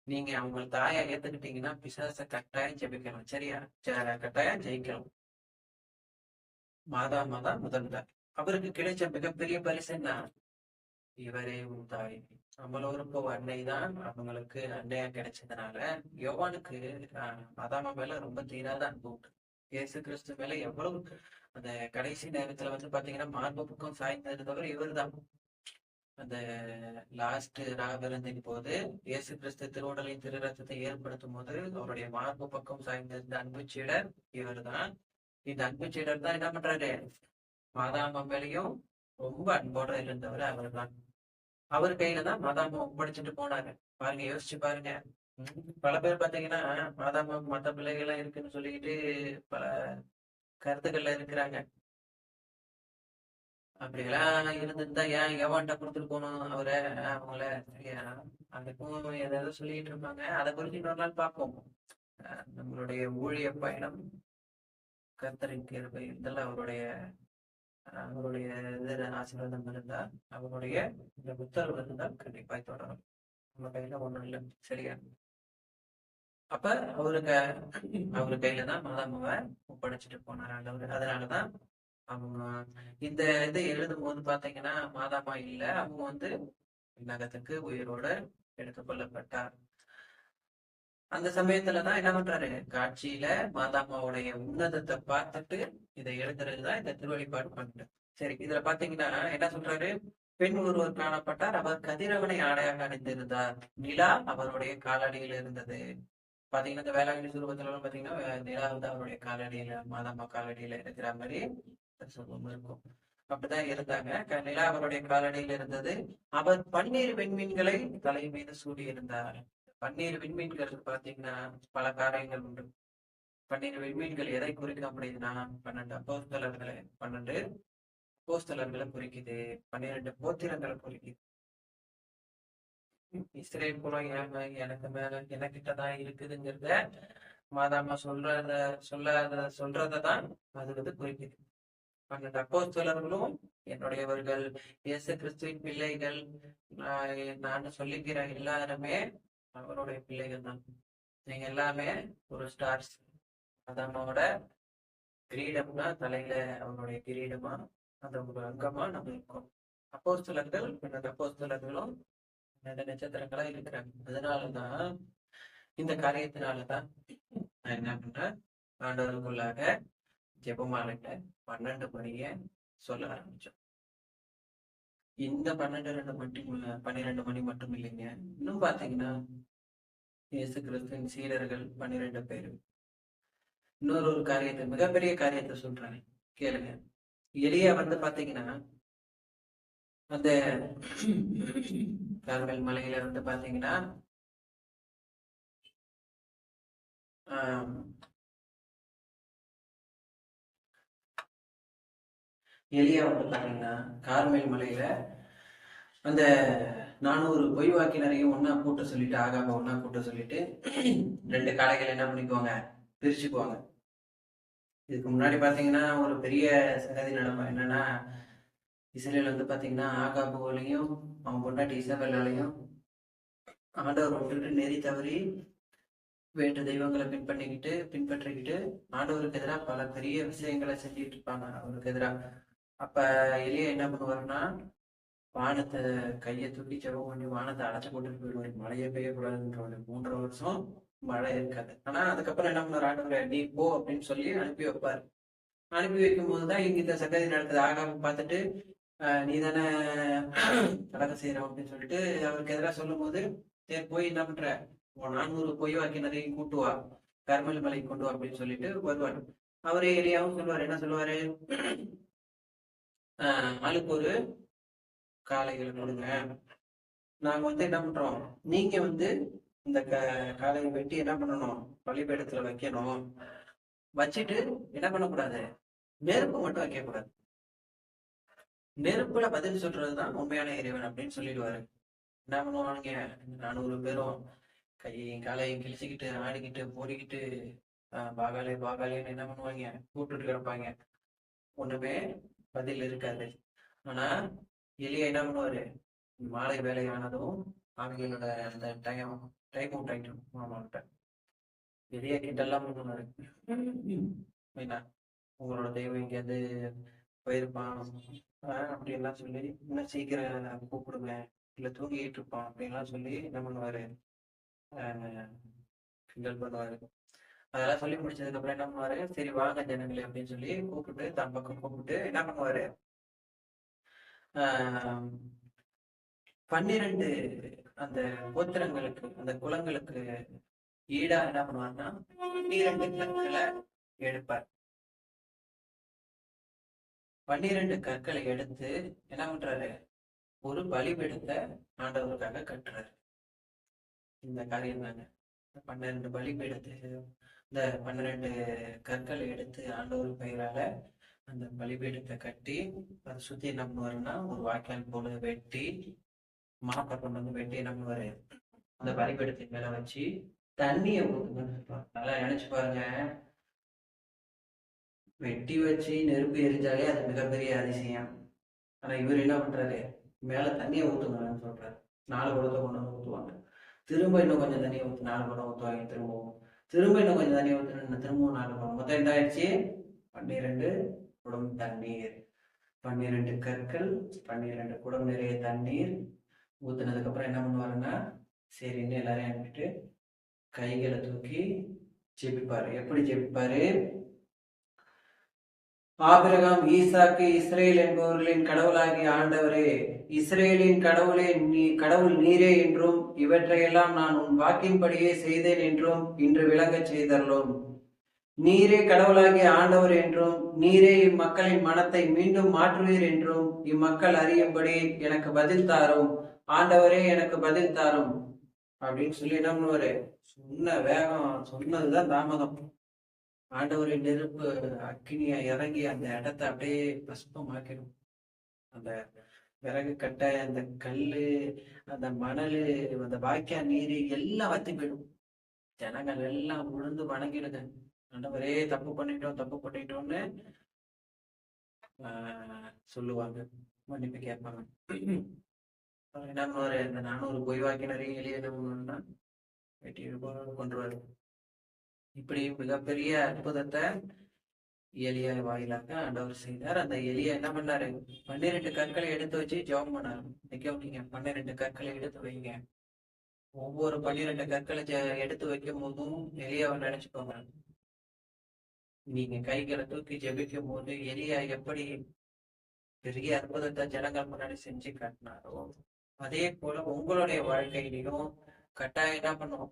நீங்க அவங்க தாயை ஏத்துக்கிட்டீங்கன்னா பிசாச கட்டாயம் ஜெபிக்கணும். சரியா? கட்டாயம் ஜெயிக்கணும். மாதாமா தான் முதல் தாய். அவருக்கு கிடைச்ச மிகப்பெரிய பரிசு என்ன? இவரே உன் தாய். நம்மளோட அன்னை தான் அவங்களுக்கு அன்னையா கிடைச்சதுனால யோவானுக்கு மாதாமா மேல ரொம்ப தீராத அன்பு உண்டு. இயேசு கிறிஸ்து மேல எவ்வளவு அந்த கடைசி நேரத்துல வந்து பாத்தீங்கன்னா மார்பு பக்கம் சாய்ந்திருந்தவர் இவர் தான். அந்த லாஸ்ட் ராவிருந்தின் போது இயேசு கிறிஸ்து திருவுடலையும் திரு ரத்தத்தை ஏற்படுத்தும் போது அவருடைய மார்பு பக்கம் சாய்ந்திருந்த அன்பு சீடர் இவர் தான். இந்த அன்பு சீடர் தான் என்ன பண்றாரு? மாதாமா மேலையும் ரொம்ப அன்போட இருந்தவர் அவர் தான். அவர் கையில தான் மாதாமா ஒப்படைச்சிட்டு போனாரு. பாருங்க, யோசிச்சு பாருங்க. பல பேர் பாத்தீங்கன்னா மாதாமா மத்த பிள்ளைகள் எல்லாம் இருக்குன்னு சொல்லிக்கிட்டு பல கருத்துக்கள்ல இருக்கிறாங்க. அப்படியெல்லாம் இருந்திருந்தா ஏன் எவன்கிட்ட கொடுத்துட்டு போகணும் அவரை, அவங்கள, சரியா? அதுக்கும் ஏதாவது சொல்லிட்டு இருப்பாங்க. அதை குறித்து இன்னொரு நாள் பார்ப்போம். நம்மளுடைய ஊழிய பயணம், கர்த்தரின் கிருபை, இதெல்லாம் அவருடைய இது ஆசீர்வாதம் இருந்தா, அவருடைய இந்த உத்தரவு இருந்தால் கண்டிப்பாய் தொடரும். நம்ம கையில ஒண்ணும் இல்லை, சரியா? அப்ப அவருக்கு அவரு கையில தான் மாதாமாவை ஒப்படைச்சிட்டு போனார் ஆண்டவர். அதனாலதான் அவங்க இந்த இதை எழுதும் போது பாத்தீங்கன்னா மாதாமா இல்ல, அவங்க விண்ணகத்துக்கு உயிரோட எடுத்துக் கொள்ளப்பட்டார். அந்த சமயத்துலதான் என்ன பண்றாரு, காட்சியில மாதாமாவுடைய உன்னதத்தை பார்த்துட்டு இதை எழுதுறதுதான் இந்த திருவழிபாடு பண்ணிட்டு. சரி, இதுல பாத்தீங்கன்னா என்ன சொல்றாரு, பெண் ஒருவர் காணப்பட்டார், அவர் கதிரவனை ஆடையாக அணிந்திருந்தார், நிலா அவருடைய காலடியில் இருந்தது. பாத்தீங்கன்னா இந்த வேளாங்கண்ணி சுரூபத்துல பாத்தீங்கன்னா நிலா அவருடைய காலடியில, மாதாமா காலடியில இருக்கிற மாதிரி சுரூபம் இருக்கும். அப்படிதான் இருந்தாங்க. நிலா அவருடைய காலடியில் இருந்தது. அவர் பன்னீர் விண்மீன்களை தலை மீது சூடி இருந்தார். பன்னீர் விண்மீன்கள் பாத்தீங்கன்னா பல காரியங்கள் உண்டு. பன்னீர் விண்மீன்கள் எதை குறிக்கும் அப்படின்னா 12 அப்போஸ்தலர்களை குறிக்குது. 12 கோத்திரங்களை குறிக்குது. இஸ்ரேல் குலம் எனக்கு மேல எனக்கிட்டதான் இருக்குதுங்கிறத மாதாமா சொல்றதான் அது குறிக்குது. 12 அப்போஸ்தலர்களும் என்னுடையவர்கள், இயேசு கிறிஸ்துவின் பிள்ளைகள். நான் சொல்லிக்கிற எல்லாருமே அவருடைய பிள்ளைகள் தான். நீங்க எல்லாமே ஒரு ஸ்டார்ஸ். அதனோட கிரீடம்னா தலையில அவருடைய கிரீடமா, அந்த ஒரு அங்கமா நம்ம இருக்கோம். அப்போஸ்தலர்கள் 12 அப்போஸ்தலர்களும் நட்சத்திரங்களா இருக்கிறாங்க. அதனாலதான் இந்த காரியத்தினாலதான் நான் என்ன பண்றேன், ஆண்டவருக்குள்ளாக ஜெபமாலைட்ட 12 மணிய சொல்ல ஆரம்பிச்சோம். இந்த 12 மணி மட்டும் இல்லைங்க. இன்னும் பாத்தீங்கன்னா இயேசு கிறிஸ்துவின் சீடர்கள் 12 பேரு இன்னொரு காரியத்தை, மிகப்பெரிய காரியத்தை சொல்றாங்க, கேளுங்க. எலியா பாத்தீங்கன்னா அந்த கார்மேல் மலையில பாத்தீங்கன்னா எலியா பாத்தீங்கன்னா கார்மேல் மலையில அந்த 400 பொய் வாக்கினரையும் ஒன்னா கூட்ட சொல்லிட்டு, ஆகாம ஒன்னா கூட்ட சொல்லிட்டு 2 காளைகள் என்ன பண்ணிக்குவாங்க, பிரிச்சுக்குவாங்க. இதுக்கு முன்னாடி பாத்தீங்கன்னா ஒரு பெரிய சங்கதி நடக்கும். என்னன்னா, இஸ்ரேல் பாத்தீங்கன்னா ஆகாபுலையும் அவன் பொண்டாட்டி இசபெல்லாலையும் ஆண்டவர் விட்டுட்டு நெறி தவறி வேற்று தெய்வங்களை பின்பற்றிக்கிட்டு ஆண்டவருக்கு எதிராக பல பெரிய விஷயங்களை செஞ்சுட்டு இருப்பாங்க அவருக்கு எதிராக. அப்ப எலியா என்ன பண்ணுவாருன்னா, வானத்தை கையை தூக்கி செவம் பண்ணி வானத்தை அடைச்சு போட்டுட்டு போயிடுவாரு. மழையே பெய்யக்கூடாதுன்ற ஒரு 3.5 வருஷம் மழை இருக்காது. ஆனா அதுக்கப்புறம் என்ன பண்ணுவார் ஆண்டவர், நீ போ அப்படின்னு சொல்லி அனுப்பி வைப்பாரு. அனுப்பி வைக்கும் போதுதான் இங்க இந்த சங்கதி நடக்குது. ஆகாம பார்த்துட்டு நீ தானே கலகம் செய்யறோம் அப்படின்னு சொல்லிட்டு அவருக்கு எதிராக சொல்லும் போது, சரி போய் என்ன பண்ற, 400 பொய் வாக்கினரையும் கூட்டு வா, கர்மல் மலை கொண்டு வா அப்படின்னு சொல்லிட்டு வருவார். அவரு எலியாவும் சொல்லுவாரு, என்ன சொல்லுவாரு, ஆளுக்கு ஒரு காளைகளை கொடுங்க, நாங்க என்ன பண்றோம், நீங்க இந்த காளையை வெட்டி என்ன பண்ணணும், பலிபீடத்துல வைக்கணும், வச்சுட்டு என்ன பண்ணக்கூடாது, நெருப்பு மட்டும் வைக்க கூடாது, நெருப்புல பதில் சொல்றதுதான் உண்மையான இறைவன் அப்படின்னு சொல்லிடுவாரு. என்ன பண்ணுவானுங்க, 400 பேரும் கையையும் காலையும் கிழிச்சுக்கிட்டு ஆடிக்கிட்டு போடிக்கிட்டு பாகாலேன்னு என்ன பண்ணுவாங்க, கூப்பிட்டு கிடப்பாங்க. ஒண்ணுமே பதில் இருக்காது. ஆனா எலியா என்ன பண்ணுவாரு, மாலை வேலையானதும் அவங்களோட அந்த டைம் அவுட் ஆயிட்டோம் மாமாட்ட எலியா கிட்ட எல்லாம் பண்ணுவாரு, என்ன உங்களோட தெய்வம் எங்கேயாவது போயிருப்பான் அப்படி எல்லாம் சொல்லி இன்னும் சீக்கிரம் கூப்பிடுங்க, இல்ல தூங்கிட்டு இருப்பான் அப்படின்லாம் சொல்லி என்ன பண்ணுவாரு, கிண்டல் பண்ணுவாரு. அதெல்லாம் சொல்லி முடிச்சதுக்கு அப்புறம் என்ன பண்ணுவாரு, சரி வாங்க ஜனங்களே அப்படின்னு சொல்லி கூப்பிட்டு தன் பக்கம் கூப்பிட்டு என்ன பண்ணுவாரு, 12 அந்த கோத்திரங்களுக்கு, அந்த குலங்களுக்கு ஈடா என்ன பண்ணுவாருன்னா 12 கற்களை எடுப்பார். 12 கற்களை எடுத்து என்ன பண்றாரு, ஒரு பலிபீடத்தை ஆண்டவருக்காக கட்டுறாரு. இந்த காரியம் தாங்க. 12 பலிபீடத்தை, இந்த 12 கற்களை எடுத்து ஆண்டவர் பெயரால அந்த பலிபீடத்தை கட்டி அதை சுத்தி என்ன பண்ணுவாருன்னா ஒரு வாய்க்கால் போல வெட்டி மாப்பை கொண்டு வந்து வெட்டி என்ன பண்ணுவாரு அந்த பலிபீடத்தின் மேல வச்சு தண்ணியை ஊத்துங்கன்னு சொல்லுவாங்க. நல்லா நினைச்சு பாருங்க, வெட்டி வச்சு நெருப்பு எரிஞ்சாலே அது மிகப்பெரிய அதிசயம். ஆனா இவர் என்ன பண்றாரு, மேல தண்ணியை ஊத்துங்கன்னு சொல்றாரு. 4 குடத்தை கொண்டு வந்து ஊத்துவாங்க. திரும்ப இன்னும் கொஞ்சம் தண்ணியை ஊற்றி 4 குடம் ஊற்றுவாங்க. திரும்ப இன்னும் கொஞ்சம் தண்ணியை ஊற்றணும், திரும்பவும் 4 குடம். மொத்தம் என்ன ஆயிடுச்சு? 12 குடம் தண்ணீர், 12 கற்கள், 12 குடம் நிறைய தண்ணீர் ஊத்துனதுக்கு அப்புறம் என்ன பண்ணுவாருன்னா, சரின்னு எல்லாரையும் அனுப்பிட்டு கைகளை தூக்கி ஜெபிப்பாரு. எப்படி ஜெபிப்பாரு? ஆபிரகாம், ஈசாக்கு, இஸ்ரேல் என்பவர்களின் கடவுளாகிய ஆண்டவரே, இஸ்ரேலின் கடவுளே, கடவுள் நீரே என்றும் இவற்றையெல்லாம் நான் உன் வாக்கின்படியே செய்தேன் என்றும் இன்று விளங்கச் செய்தருளும். நீரே கடவுளாகிய ஆண்டவர் என்றும் நீரே இம்மக்களின் மனத்தை மீண்டும் மாற்றுவீர் என்றும் இம்மக்கள் அறியும்படி எனக்கு பதில் தாரும். ஆண்டவரே, எனக்கு பதில் தாரும் அப்படின்னு சொல்லி என்ன பண்ணுவாரு, சொன்ன வேகம், சொன்னதுதான் தாமதம். ஆண்டவரின் நெருப்பு அக்கினியா இறங்கி அந்த இடத்த அப்படியே பசுப்பமாக்கிடும். அந்த விறகு கட்டை, அந்த கல்லு, அந்த மணலு, அந்த வாய்க்கா நீர் எல்லாம் வத்தி போயிடும். ஜனங்கள் எல்லாம் விழுந்து வணங்கிடுங்க. ஆண்டவரே, தப்பு பண்ணிட்டோம்னு சொல்லுவாங்க, மன்னிப்பு கேட்பாங்க. என்ன பண்ணுவாரு, இந்த 400 பொய் வாக்கினரையும் எளிய என்ன பண்ணுவாருன்னா வெட்டி கொண்டுருவாரு. இப்படி மிகப்பெரிய அற்புதத்தை எலியா வாயிலாக ஆண்டவர் செய்தார். அந்த எலியா என்ன பண்ணாரு, 12 கற்களை எடுத்து வச்சு ஜெபம் பண்ணாரு. வைங்க, 12 கற்களை எடுத்து வைங்க. ஒவ்வொரு 12 கற்களை எடுத்து வைக்கும் போதும் எலியாவை நினைச்சுக்கோங்க. நீங்க கைகளை தூக்கி ஜெபிக்கும் போது எலியா எப்படி பெரிய அற்புதத்தை ஜனங்கள் முன்னாடி செஞ்சு காட்டினாரோ, அதே போல உங்களுடைய வாழ்க்கையிலையும் கட்டாயம் என்ன பண்ணுவோம்,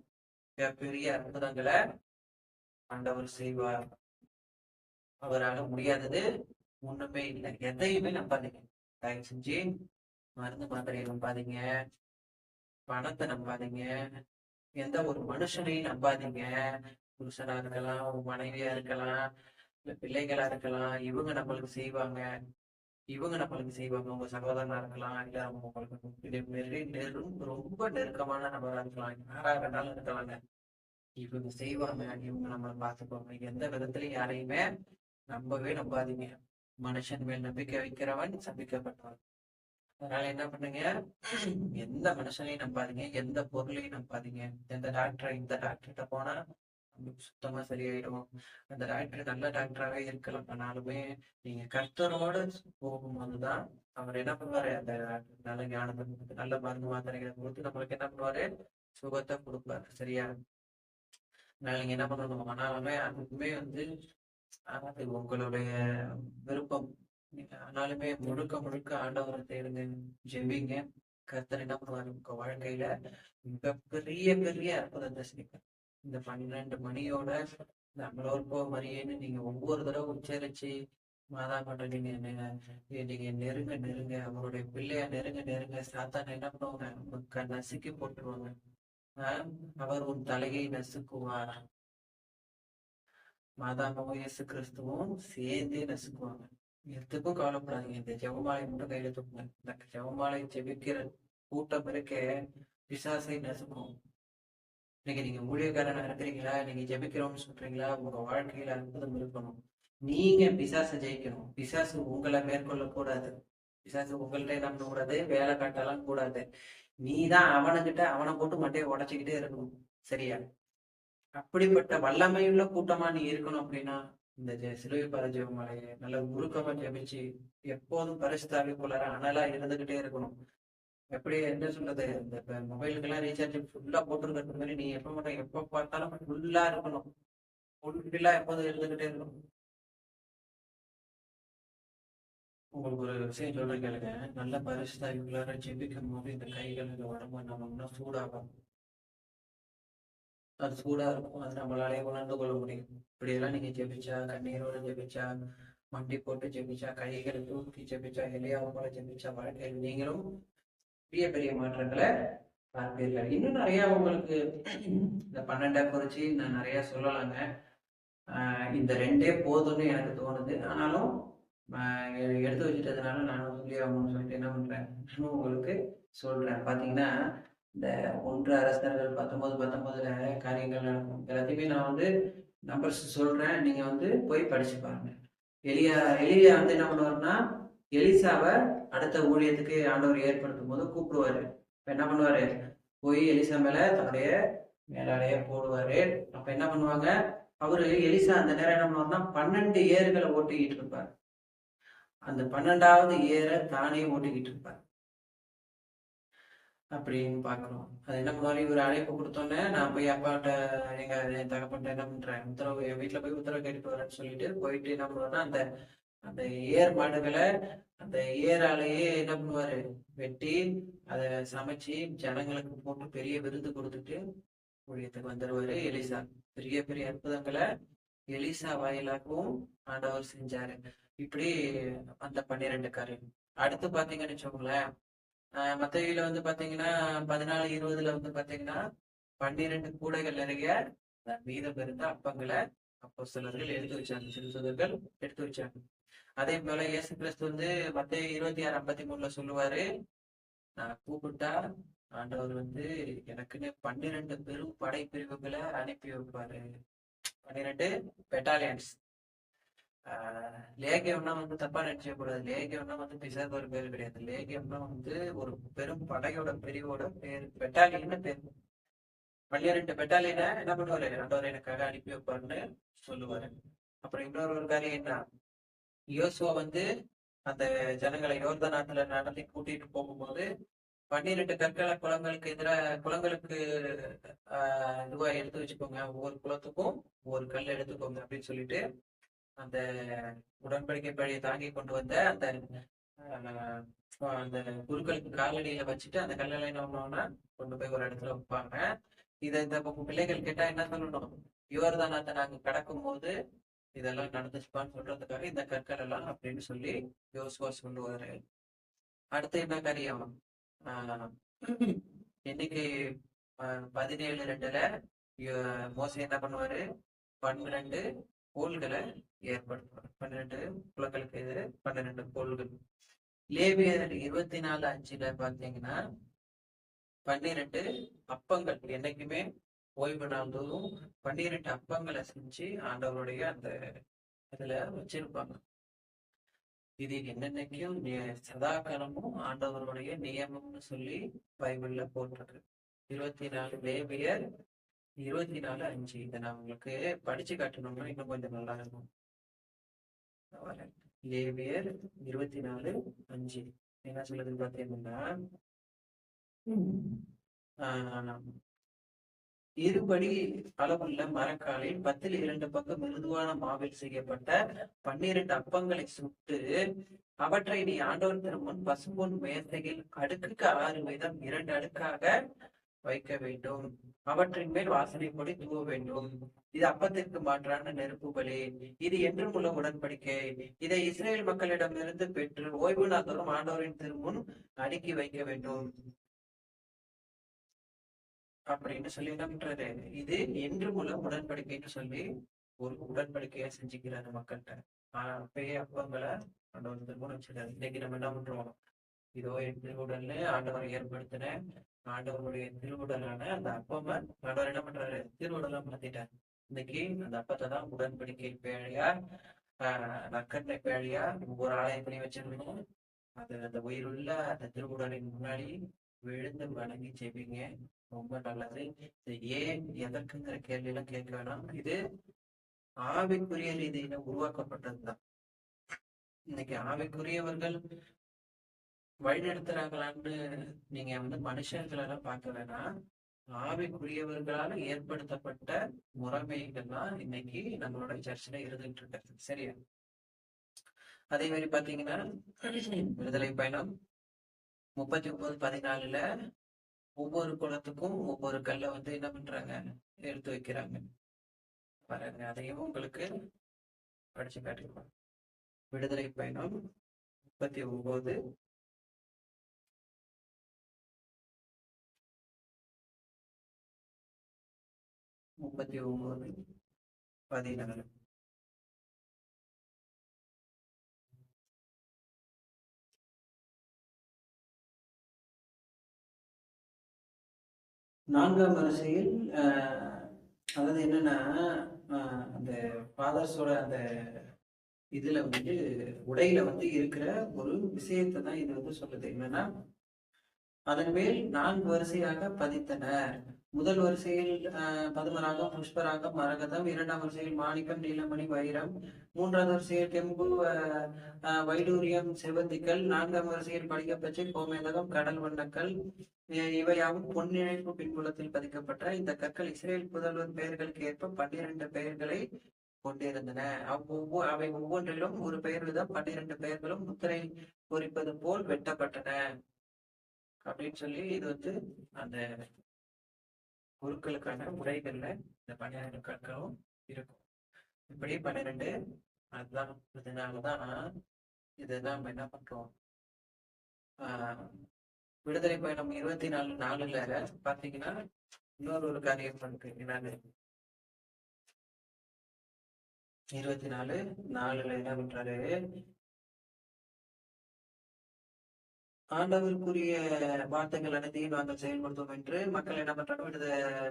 பெரிய அற்புதங்களை ஆண்டவர் செய்வார். அவரால் முடியாதது ஒண்ணுமே இல்லை. எதையுமே நம்பாதீங்க. தயவு செஞ்சு மருந்து மாத்திரையை நம்பாதீங்க, பணத்தை நம்பாதீங்க, எந்த ஒரு மனுஷனையும் நம்பாதீங்க. புருஷனா இருக்கலாம், மனைவியா இருக்கலாம், இல்ல பிள்ளைகளா இருக்கலாம். இவங்க நம்மளுக்கு செய்வாங்க, உங்க சகோதரனா இருக்கலாம், இல்ல உங்களுக்கு ரொம்ப நெருக்கமான நபரா இருக்கலாம், யாரா இருந்தாலும் இருக்கலாங்க. இவங்க செய்வாங்க, இவங்க நம்மளை பார்த்துக்குவாங்க. எந்த விதத்துலயும் யாரையுமே நம்பாதீங்க. மனுஷன் மேல் நம்பிக்கை வைக்கிறவன் சபிக்கப்பட்டவன். அதனால என்ன பண்ணுங்க, எந்த மனுஷனையும் நம்பாதீங்க, எந்த பொருளையும் நம்பாதீங்க. இந்த டாக்டர்கிட்ட போனா சுத்தமா சரியாயிடும். அந்த டாக்டர் நல்ல டாக்டராகவே இருக்கலாம், ஆனாலுமே நீங்க கர்த்தரோடு போகும்போதுதான் அவர் என்ன பண்ணுவாரு, அந்த நல்ல ஞானத்தை நல்ல மருந்து மாத்திரைகளை கொடுத்து நம்மளுக்கு என்ன பண்ணுவாரு, சுகத்தை கொடுப்பாரு. சரியா? நீங்க என்ன பண்ணணும், ஆனாலுமே அதுக்குமே அது உங்களுடைய விருப்பம். ஆனாலுமே முழுக்க ஆண்டவரை தேடுங்க, ஜெபிங்க. கர்த்தர் என்ன பண்ணுவாரு, உங்க வாழ்க்கையில பெரிய அற்புதத்தை செய்வார். இந்த 12 மணியோட நம்மளோர்க்கோ மரியன்னு நீங்க ஒவ்வொரு தடவை உச்சரிச்சு மாதா மட்டும் நீங்க நெருங்க அவருடைய பிள்ளையா நெருங்க சாத்தான என்ன பண்ணுவாங்க, நசுக்கி போட்டுருவாங்க. அவர் உன் தலையை நசுக்குவார். மாதாவும் இயேசு கிறிஸ்துவும் சேர்ந்தே நசுக்குவாங்க. எதுக்கும் கவலைப்படாதீங்க. இந்த ஜெபமாலை மட்டும் கையில தூக்குங்க. இந்த ஜெபமாலை ஜெபிக்கிற கூட்டம் இருக்க பிசாசை நசுக்கும். இன்னைக்கு நீங்க ஊழியக்காரனா இருக்கிறீங்களா, நீங்க ஜெபிக்கிறோம்னு சொல்றீங்களா, உங்க வாழ்க்கையில அற்புதம் இருக்கணும். நீங்க பிசாசை ஜெயிக்கணும். பிசாசு உங்களை மேற்கொள்ள கூடாது. பிசாசு உங்கள்கிட்ட என்ன பண்ண கூடாது, வேலை காட்டலாம் கூடாது. நீதான் அவனை போட்டு மட்டையை உடைச்சுக்கிட்டே இருக்கணும். சரியா? அப்படிப்பட்ட வல்லமையுள்ள கூட்டமா நீ இருக்கணும் அப்படின்னா இந்த சிலுவை பாத ஜெபமாலையை நல்ல உருக்கமா ஜெபிச்சு எப்போதும் பரிசுத்தாவிக்குள்ளார அனலா இருந்துகிட்டே இருக்கணும். எப்படி என்ன சொல்றது, இந்த மொபைலுக்கெல்லாம் ரீசார்ஜ் ஃபுல்லா போட்டுருக்கிற மாதிரி நீ எப்ப பார்த்தாலும் ஃபுல்லா இருக்கணும். ஃபுல்லா எப்போதும் இருந்துகிட்டே இருக்கணும். உங்களுக்கு ஒரு விஷயம் சொல்றேன் கேளுங்க. நல்ல பரிசுத்தாவிக்குள்ளார ஜெபிக்கும் போது இந்த கைகள் இந்த உடம்பு நம்ம சூடாகும். அது சூடா இருக்கும். அது நம்மளாலே உணர்ந்து கொள்ள முடியும். இப்படியெல்லாம் நீங்க ஜெபிச்சா, கண்ணீரோட ஜெபிச்சா, மண்டி போட்டு ஜெபிச்சா, கைகளை தூக்கி ஜெபிச்சா, எளியாவை போல ஜெபிச்சா, வாழ்க்கையில் நீங்களும் பெரிய மாற்றங்களை பார்ப்பீர்கள். இன்னும் நிறைய உங்களுக்கு இந்த 12 குறிச்சு நான் நிறைய சொல்லலாங்க. இந்த 2 போதும்னு எனக்கு தோணுது. ஆனாலும் எடுத்து வச்சுட்டதுனால நானும் சொல்லி ஆகணும்னு சொல்லிட்டு என்ன பண்றேன், இன்னும் உங்களுக்கு சொல்றேன். பார்த்தீங்கன்னா, இந்த 1 அரசர்கள் 19:19ல காரியங்கள் நடக்கும். எல்லாத்தையுமே நான் வந்து நம்பர்ஸ் சொல்றேன். நீங்க வந்து போய் படிச்சு பாருங்க. எலியா எலியா வந்து என்ன பண்ணுவாருன்னா, எலிசாவ அடுத்த ஊழியத்துக்கு ஆண்டவர் ஏற்படுத்தும்போது கூப்பிடுவாரு. அப்ப என்ன பண்ணுவாரு, போய் எலிசா மேல தன்னுடைய மேலாடைய போடுவாரு. அப்ப என்ன பண்ணுவாங்க, அவரு எலிசா அந்த நேரம் என்ன பண்ணுவாருன்னா 12 ஏறுகளை ஓட்டிக்கிட்டு இருப்பார். அந்த 12வது ஏரை தானே ஓட்டிக்கிட்டு இருப்பார் அப்படின்னு பாக்குறோம். அது என்ன பண்ணுவாரு, இவர் அழைப்பு கொடுத்தோன்னே நான் போய் அப்பாட்ட என் தகப்பன்ட்ட என்ன பண்றேன், உத்தரவு என் வீட்டுல போய் உத்தரவு கேட்டுட்டு வரேன்னு சொல்லிட்டு போயிட்டு என்ன பண்ணுவாருன்னா அந்த அந்த ஏர் மாடுகளை அந்த ஏராலேயே என்ன பண்ணுவாரு, வெட்டி அதை சமைச்சு ஜனங்களுக்கு போட்டு பெரிய விருது கொடுத்துட்டு ஊழியத்துக்கு வந்துருவாரு எலிசா. பெரிய பெரிய அற்புதங்களை எலிசா வாயிலாகவும் ஆண்டவர் செஞ்சாரு. இப்படி அந்த 12 காரியம். அடுத்து பாத்தீங்கன்னு வச்சுக்கோங்களேன், மத்தேயுல வந்து பாத்தீங்கன்னா 14:20 வந்து பாத்தீங்கன்னா 12 கூடைகள் நிறைய மீதம் இருந்த அப்பங்களை அப்போஸ்தலர்கள் எடுத்து வச்சாங்க, சிறுசோதர்கள் எடுத்து வச்சாங்க. அதே போல இயேசு கிறிஸ்து வந்து மத்தேயு 26:53 சொல்லுவாரு, நான் கூப்பிட்டா ஆண்டவர் வந்து எனக்குன்னு 12 பெரும் படை பிரிவுகளை அனுப்பி வைப்பாரு. 12 பெட்டாலியன்ஸ். லேகியம்னா வந்து தப்பா நினைச்ச கூடாது. லேகியம்னா வந்து பிசாசு ஒரு பேர் கிடையாது. லேகியம்னா வந்து ஒரு பெரும் படையோட பிரிவோட பேர், பெட்டாலியன் பேர். 12 பெட்டாலியனை என்ன பண்ணுவாரு, ஆண்டவர் எனக்காக அனுப்பி வைப்பாருன்னு சொல்லுவாரு. அப்புறம் இன்னொரு காரியம் என்ன, யோசுவா வந்து அந்த ஜனங்களை யோர்தான் ஆத்துல நடத்தி கூட்டிட்டு போகும்போது 12 கற்களை குளங்களுக்கு இதுவா எடுத்து வச்சுக்கோங்க, ஒவ்வொரு குளத்துக்கும் ஒவ்வொரு கல் எடுத்துக்கோங்க அப்படின்னு சொல்லிட்டு அந்த உடன்படிக்கை பழியை தாங்கி கொண்டு வந்த அந்த அந்த குருக்களுக்கு காலடியில வச்சுட்டு அந்த கல்லெல்லாம் என்ன பண்ணுவாங்கன்னா கொண்டு போய் ஒரு இடத்துல வைப்பாங்க. இதை இந்த பிள்ளைகள் கேட்டா என்ன சொல்லணும், யோர்தானத்தை நாங்க கடக்கும் போது இதெல்லாம் நடந்துச்சுப்பான்னு சொல்றதுக்காக இந்த கற்கள் எல்லாம் அப்படின்னு சொல்லி யோசுவா சொல்லுவாரு. அடுத்து என்ன காரியம், ஆஹ் எண்ணிக்கை 17:2 மோசே என்ன பண்ணுவாரு, 12 கோள்களை ஏற்படுத்துவார். 12 குலங்களுக்கு 12 கோள்கள். லேவியர் 24:5 பாத்தீங்கன்னா 12 அப்பங்கள், என்னைக்குமே ஓய்வு நாள் தோறும் 12 அப்பங்களை செஞ்சு ஆண்டவருடைய அந்த இதுல வச்சிருப்பாங்க. இது என்னென்னைக்கும் சதா காலமும் ஆண்டவருடைய நியமம்னு சொல்லி பைபிள்ல போட்டிருக்கு. 24 லேவியர் 24:5. இதை நான் உங்களுக்கு படிச்சு காட்டணும்னா இன்னும் கொஞ்சம் நல்லா இருக்கும். லேவியர் 24:5 என்ன சொல்லுதுன்னு பாத்தீங்கன்னா, இருபடி அளவுள்ள மரக்காலில் 10 பங்கு மிருதுவான மாவில் செய்யப்பட்ட 12 அப்பங்களை சுட்டு அவற்றை நீ ஆண்டவர் திருமுன் பசும்பொன் மேசையில் அடுக்குக்கு 6 வீதம் 2 அடுக்காக வைக்க வேண்டும். அவற்றின் மேல் வாசனை பொடி தூவ வேண்டும். இது அப்பத்திற்கு மாற்றான நெருப்பு பலி. இது என்றும் உள்ள உடன்படிக்கை. இதை இஸ்ரேல் மக்களிடமிருந்து பெற்று ஓய்வு நாள்தோறும் ஆண்டவரின் திருமுன் அடுக்கி வைக்க வேண்டும் அப்படின்னு சொல்லி என்ன பண்றாரு, இது என்றும் உள்ள உடன்படிக்கைன்னு சொல்லி ஒரு உடன்படிக்கையா செஞ்சுக்கிறாரு மக்கள்கிட்ட. அப்பயே அப்பங்களை ஆண்டவர் திருமணம் வச்சிருக்காரு. இன்னைக்கு நம்ம என்ன பண்றோம், இதோ என் திருவுடல்ல ஆண்டவர் ஏற்படுத்தின ஆண்டவருடைய திருவுடலான அந்த அப்பமா ஆண்டவர் என்ன பண்றாரு, திருவுடலா மாத்திட்டாரு. இன்னைக்கு அந்த அப்பத்தை தான் உடன்படிக்கை பேழையா நற்கட்டளை பேழையா ஒவ்வொரு ஆலயத்திலையும் வச்சிருக்கணும். அது அந்த உயிருள்ள அந்த திருவுடலின் முன்னாடி விழுந்து வணங்கி செய்வீங்க, ரொம்ப நல்லது. இது ஏன் எதற்குங்கிற கேள்வி எல்லாம் கேட்க வேணாம். இது ஆவிக்குரிய ரீதியில உருவாக்கப்பட்டதுதான். இன்னைக்கு ஆவிக்குரியவர்கள் வழிநடத்துறாங்களான்னு நீங்க வந்து மனுஷர்களெல்லாம் பார்க்க வேணாம். ஆவிக்குரியவர்களால ஏற்படுத்தப்பட்ட முறைமைகள்லாம் இன்னைக்கு நம்மளோட சர்ச்சில் இருந்துட்டு இருக்கு. சரியா? அதே மாதிரி பாத்தீங்கன்னா விடுதலை பயணம் 39:14 ஒவ்வொரு குளத்துக்கும் ஒவ்வொரு கல்லை வந்து என்ன பண்றாங்க, எடுத்து வைக்கிறாங்க பாருங்க. அதையும் உங்களுக்கு படிச்சு காட்டிருக்கோம். விடுதலை பயணம் 39 39 14. நான்காம் வரிசையில் அதாவது என்னன்னா அந்த ஃபாதர்ஸோட அந்த இதுல வந்துட்டு உடையில வந்து இருக்கிற ஒரு விஷயத்தை தான் இது வந்து சொல்லுது. என்னன்னா அதன் மேல் 4 வரிசையாக பதித்தனர். முதல் வரிசையில் பதுமராகம், புஷ்பராகம், மரகதம். 2ஆம் வரிசையில் மாணிக்கம், நீலமணி, வைரம். 3ஆவது வரிசையில் கெம்பு, வைடூரியம், செவந்திக்கல். 4ஆம் வரிசையில் படிகப்பச்சை, கோமேதகம், கடல் வண்ணக்கல். இவையாவும் பொன்னிழைப்பு பின்புலத்தில் பதிக்கப்பட்ட இந்த கற்கள் இஸ்ரேல் புதல்வர் பெயர்களுக்கு ஏற்ப 12 பெயர்களை கொண்டிருந்தன. அவை ஒவ்வொன்றிலும் ஒரு பெயர் வீதம் 12 பெயர்களும் முத்திரை பொறிப்பது போல் வெட்டப்பட்டன அப்படின்னு சொல்லி இது வந்து அந்த குருக்களுக்கான முறைகள்ல இந்த 12 கற்களும் இருக்கும். இப்படி 12 அதுதான். இதனாலதான் இதை நம்ம என்ன பண்றோம், விடுதலை பயணம் 24/4 பாத்தீங்கன்னா இன்னொரு காரியம் இருக்கு. என்னன்னு 24/4 என்ன பண்றாரு, ஆண்டவருக்குரிய வார்த்தைகள் அனைத்தையும் நாங்கள் செயல்படுத்துவோம் என்று மக்கள் என்ன பண்றாங்க,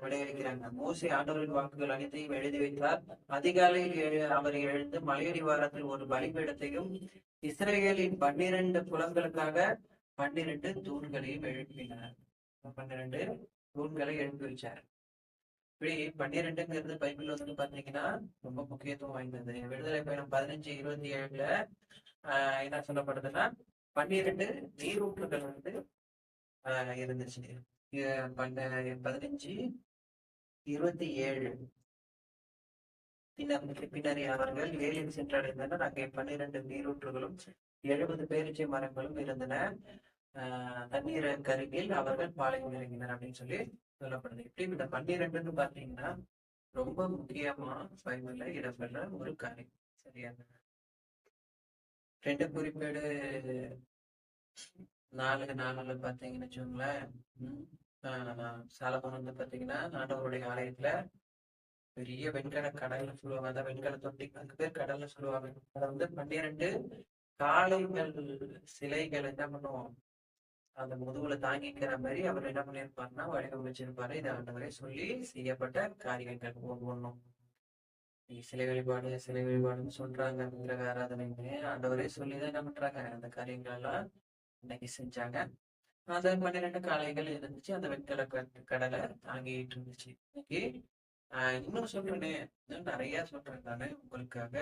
விடையளிக்கிறாங்க. மோசே ஆண்டவரின் வாக்குகள் அனைத்தையும் எழுதி வைத்தார். அதிகாலையில் அவர் எழுந்து மலையடி வாரத்தில் ஒரு பலிபீடத்தையும் இஸ்ரேலின் 12 குலங்களுக்காக 12 தூண்களையும் எழுப்பினார். 12 தூண்களை எழுப்பி வச்சார். இப்படி 12ங்கிறது பைபிள் வந்து பாத்தீங்கன்னா ரொம்ப முக்கியத்துவம் வாய்ந்தது. விடுதலை பயணம் 15/27 என்ன சொல்லப்படுதுன்னா 12 நீரூற்றுகள் வந்து இருந்துச்சு. 15/27 பின்னரே அவர்கள் ஏலியன் சென்றடைந்தனர். அங்கே 12 நீரூற்றுகளும் 70 பேரிச்சை மரங்களும் இருந்தன. தண்ணீர் கருகில் அவர்கள் பாளையம் இறங்கினர் அப்படின்னு சொல்லி சொல்லப்படுது. இப்படி இந்த 12ன்னு பாத்தீங்கன்னா ரொம்ப முக்கியமா பைபிள்ல இடம்பெற ஒரு காரியம். சரியா? 2 குறிப்பேடு 4:4 பாத்தீங்கன்னு வச்சுக்கோங்களேன். சாலமோன் வந்து பாத்தீங்கன்னா ஆண்டவருடைய ஆலயத்துல பெரிய வெண்கல கடல்ல சொல்லுவாங்க. அதான் வெண்கல தொட்டி, அதுக்கு பேர் கடல்ல சொல்லுவாங்க. அதை வந்து 12 காளைகள் சிலைகள் என்ன பண்ணுவோம், அந்த முதுகுல தாங்கிக்கிற மாதிரி அவர் என்ன பண்ணியிருப்பாருன்னா வடிவமைச்சிருப்பாரு. இதை ஆண்டவரே சொல்லி செய்யப்பட்ட காரியங்கள் ஒவ்வொன்றும். சிலை வழிபாடுன்னு சொல்றாங்க. விக்கிரக ஆராதனைன்னு ஆண்டவரே சொல்லிதான் என்ன பண்றாங்க, அந்த காரியங்கள் எல்லாம் இன்னைக்கு செஞ்சாங்க. அந்த 12 காளைகள் இருந்துச்சு. அந்த வெண்கல கடலை தாங்கிட்டு இருந்துச்சு. இன்னைக்கு இன்னும் சொல்றேனே, இன்னும் நிறைய சொல்றேன் நானு உங்களுக்காக.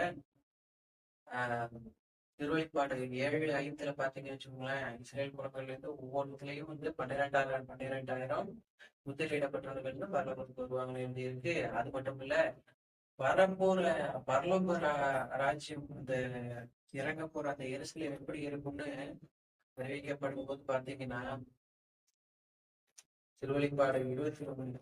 திருவெளிப்பாடு 7:5 பாத்தீங்கன்னு வச்சுக்கோங்களேன், இஸ்ரேல் குலங்கள்ல இருந்து ஒவ்வொன்றுலயும் வந்து 12,000 முத்திரையிடப்பட்டவர்கள் பரலோகத்துக்கு வருவாங்கன்னு எழுதி இருக்கு. அது மட்டும் இல்ல, பரலோக ராஜ்யம் இந்த இறங்க போற அந்த எருசலேம் எப்படி இருக்கும்னு தெரிவிக்கப்படும் போது பாத்தீங்கன்னா திருவெளிப்பாடு 21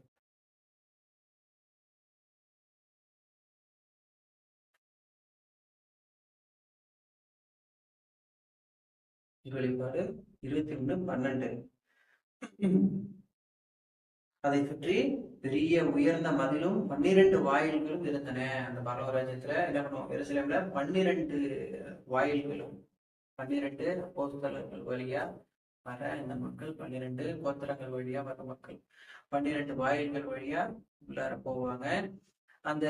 திருவெளிப்பாடு 21:12 அதை சுற்றி பெரிய உயர்ந்த மதிலும் 12 வாயில்களும் இருந்தன. அந்த பரலோகராஜ்யத்துல என்ன பண்ணுவோம், எருசலேம்ல 12 வாயில்களும் 12 அப்போஸ்தலர்கள் வழியா வர இந்த மக்கள், 12 கோத்திரங்கள் வழியா வர மக்கள் 12 வாயில்கள் வழியா உள்ளார போவாங்க. அந்த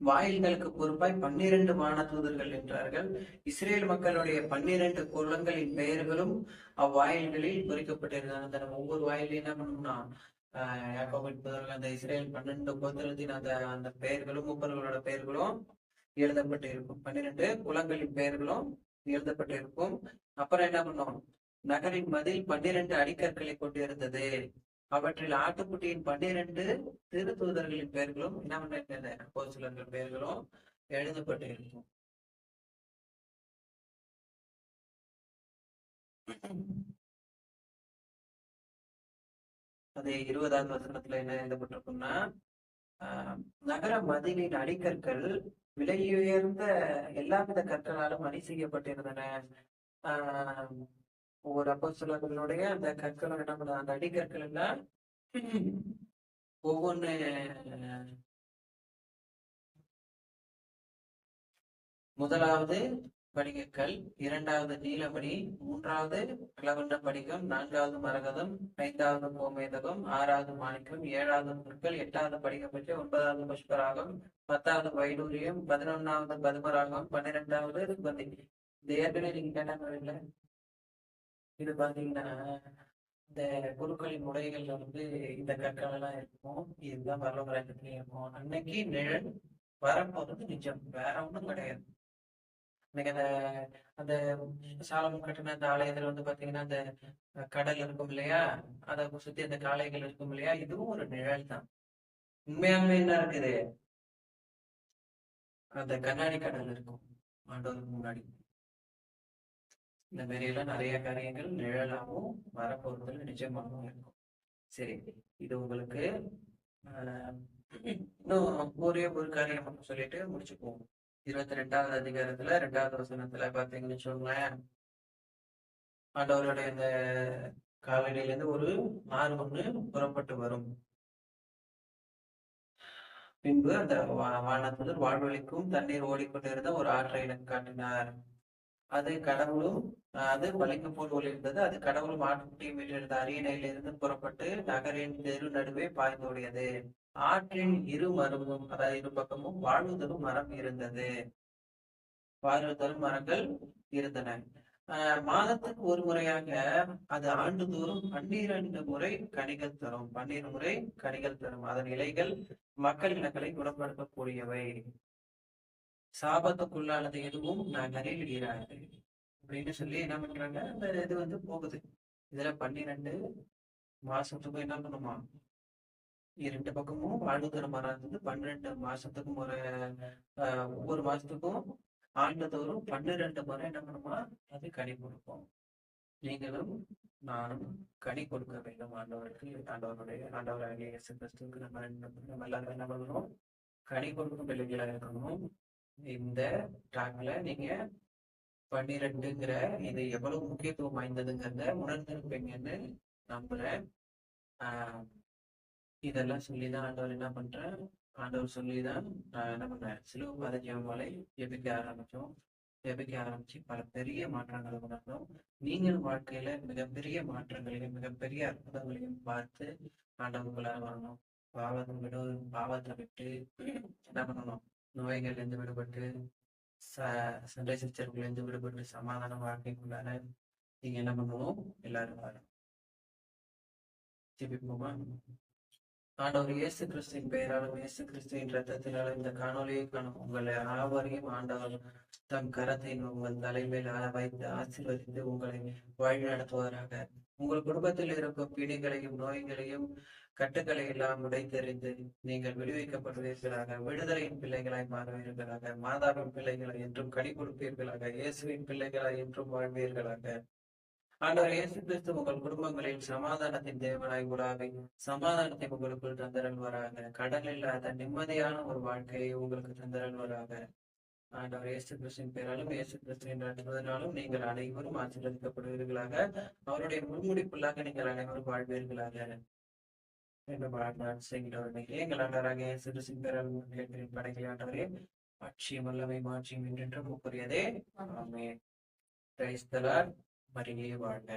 வாயில்களுக்கு பொறுப்பாய் 12 வானதூதர்கள் என்றார்கள். இஸ்ரேல் மக்களுடைய 12 குலங்களின் பெயர்களும் அவ்வாயில்களில் குறிக்கப்பட்டிருந்தாங்க. அந்த ஒவ்வொரு வாயிலையும் என்ன பண்ணணும்னா யாக்கோபின் புதர்கள் அந்த இஸ்ரேல் 12 கோத்திரத்தின் அந்த பெயர்களும் மூப்பர்களோட பெயர்களும் எழுதப்பட்டு இருக்கும். 12 குலங்களின் பெயர்களும் எழுதப்பட்டு இருக்கும். அப்புறம் என்ன பண்ணோம், நகரின் மதில் 12 அடிக்கற்களை கொண்டிருந்தது. அவற்றில் ஆட்டுக்குட்டியின் 12 திருத்தூதர்களின் பெயர்களும் என்ன பண்ண அப்போஸ்தலர்கள் பெயர்களும் எழுதப்பட்டு இருக்கும். அது 20ஆவது வசனத்துல என்ன எழுதப்பட்டிருக்கும்னா, நகர மதிலின் அடிக்கற்கள் விலையுயர்ந்த எல்லாவித கற்களாலும் அணி செய்யப்பட்டிருந்தன. ஒவ்வொரு அப்போஸ்தலர்களுடைய அந்த கற்களும் என்ன பண்ண, அந்த அடிக்கற்கள் எல்லாம் ஒவ்வொன்னு முதலாவது படிகக்கல், இரண்டாவது நீலமணி, மூன்றாவது இளவண்ண படிகம், நான்காவது மரகதம், ஐந்தாவது கோமேதகம், ஆறாவது மாணிக்கம், ஏழாவது முற்கள், எட்டாவது படிகப்பட்டு, ஒன்பதாவது புஷ்பராகம், பத்தாவது வைடூரியம், 11வது பதுமராகம், 12வது சுகந்தி. இந்த ஏற்கனவே நீங்க கேட்டாங்க இல்ல, இது பாத்தீங்கன்னா இந்த குருக்களின் முறைகள்ல இந்த கற்கள் எல்லாம் இருக்கும். இதுதான் வரலாற்றுலயும் இருக்கும். அன்னைக்கு நிழல் வரப்போறது நிஜம், வேற ஒண்ணும் கிடையாது. இன்னைக்கு அந்த சாலமன் கட்டின அந்த ஆலயத்துல பாத்தீங்கன்னா அந்த கடல் இருக்கும் இல்லையா, அதை சுத்தி அந்த காளைகள் இருக்கும் இல்லையா, இதுவும் ஒரு நிழல் தான். உண்மையாலுமே என்ன இருக்குது, அந்த கண்ணாடி கடல் இருக்கும் ஆண்டவருக்கு முன்னாடி. இந்த மாதிரி எல்லாம் நிறைய காரியங்கள் நிழலாகவும் வரப்போறதுல நிஜமாகவும் இருக்கும். சரி, இது உங்களுக்கு இன்னும் ஒரே ஒரு காரியம் மட்டும் சொல்லிட்டு முடிச்சுப்போம். 22வது அதிகாரத்துல 2வது வசனத்துல பாத்தீங்கன்னு வச்சுக்கோங்களேன், ஆண்டவருடைய இந்த காலடியில இருந்து ஒரு ஆறு ஒண்ணு புறப்பட்டு வரும். பின்பு அந்த வானத்தில் வாழ்வழிக்கும் தண்ணீர் ஓடிக்கொண்டிருந்த ஒரு ஆற்றை எனக்கு காட்டினார். அது கடவுளும் அது வலிக்கு போல் ஒளிர்ந்தது. அது கடவுளும் ஆட்டுக்குட்டியும் வீட்டிலிருந்த அரியணையிலிருந்து புறப்பட்டு நகரின் தெரு நடுவே பாய்ந்தோடியது. ஆற்றின் இரு மரமும், அதாவது இரு பக்கமும் வாழ்வு தரும் மரம் இருந்தது. வாழ்வு தரும் மரங்கள் இருந்தன. மாதத்துக்கு ஒரு முறையாக அது ஆண்டுதோறும் 12 முறை கனிகள் தரும். 12 முறை கனிகள் தரும். அதன் இலைகள் மக்கள் இனங்களை குணப்படுத்தக்கூடியவை. சாபத்துக்குள்ளானது எதுவும் நகரில் ஈராது அப்படின்னு சொல்லி என்ன பண்றாங்க, அந்த இது போகுது. இதுல 12 மாசத்துக்கும் என்ன பண்ணுமா, இரண்டு பக்கமும் வாழ்வு தரும் மரம் இருந்தது. 12 மாசத்துக்கும் ஒரு ஒவ்வொரு மாசத்துக்கும் ஆண்டுதோறும் 12 முறை என்ன பண்ணுமா, அது கனி கொடுக்கும். நீங்களும் நானும் கனி கொடுக்க வேண்டும் ஆண்டவருக்கு. ஆண்டவராகிய இயேசு கிறிஸ்துவுக்கு நம்ம எல்லாரும் என்ன பண்ணணும், கனி கொடுக்கும் பிள்ளைகளா இருக்கணும். இந்த டாக்ல நீங்க 12ங்கிற இது எவ்வளவு முக்கியத்துவம் வாய்ந்ததுங்கிறத உணர்ந்திருப்பீங்கன்னு நம்புறேன். இதெல்லாம் சொல்லிதான் ஆண்டவர் என்ன பண்றேன், ஆண்டவர் சொல்லிதான் நான் என்ன பண்றேன், சிலுவை பாத ஜெபமாலை ஜெபிக்க ஆரம்பிச்சோம். ஜெபிக்க ஆரம்பிச்சு பல பெரிய மாற்றங்களை உணர்ந்தோம். நீங்கள் வாழ்க்கையில மிகப்பெரிய மாற்றங்களையும் மிகப்பெரிய அற்புதங்களையும் பார்த்து ஆண்டவர்களாக வரணும். பாவத்தை விட்டு என்ன பண்ணணும், நோய்கள் இருந்து விடுபட்டு சண்டை சச்சரவுகள் இருந்து விடுபட்டு சமாதான வாழ்க்கைக்குள்ளார நீங்க என்ன பண்ணணும், எல்லாரும் வரணும். ஜெபிப்போமா. ஆண்டவர் இயேசு கிறிஸ்துவின் பெயராலும் இயேசு கிறிஸ்துவின் ரத்தத்தினாலும் இந்த காணொலியை காணும் உங்களை ஆவரையும் ஆண்டவர் தம் கரத்தை உங்கள் தலைமையில் வைத்து ஆசீர்வதித்து உங்களை வழி நடத்துவதாக. உங்கள் குடும்பத்தில் இருக்கும் பிணிகளையும் நோய்களையும் கட்டுக்களை எல்லாம் உடைத்தெறிந்து நீங்கள் விடுவிக்கப்படுவீர்களாக. விடுதலையின் பிள்ளைகளாய் மாறுவீர்களாக. மாதாவின் பிள்ளைகளை என்றும் கனி கொடுப்பீர்களாக. இயேசுவின் பிள்ளைகளாய் என்றும் வாழ்வீர்களாக. ஆண்டவர் இயேசு கிறிஸ்து உங்கள் குடும்பங்களில் சமாதானத்தின் தேவனாய் உலாவி சமாதானத்தை உங்களுக்குள் தந்தருள்வராக. கடல் இல்லாத நிம்மதியான ஒரு வாழ்க்கையை உங்களுக்கு தந்தருள்வராக. ஆண்டவர் இயேசு கிறிஸ்துவின் பெயராலும் இயேசு கிறிஸ்துவின் நடத்துவதனாலும் நீங்கள் அனைவரும் ஆசீர்வதிக்கப்படுவீர்களாக. அவருடைய முன்முடிப்புள்ளாக நீங்கள் அனைவரும் வாழ்வீர்களாக என்று வாழ்நாள் செய்கிறவர்களே. எங்கள் ஆண்டவராக இயேசு கிறிஸ்துவின் பெயராலும் கேட்கிறேன். படைகளை ஆண்டவரே, ஆட்சியும் வல்லமை மாட்சியும் என்றென்றும் உக்குரியதே. ஆமென். Praise the Lord. மரியே வாழ்க.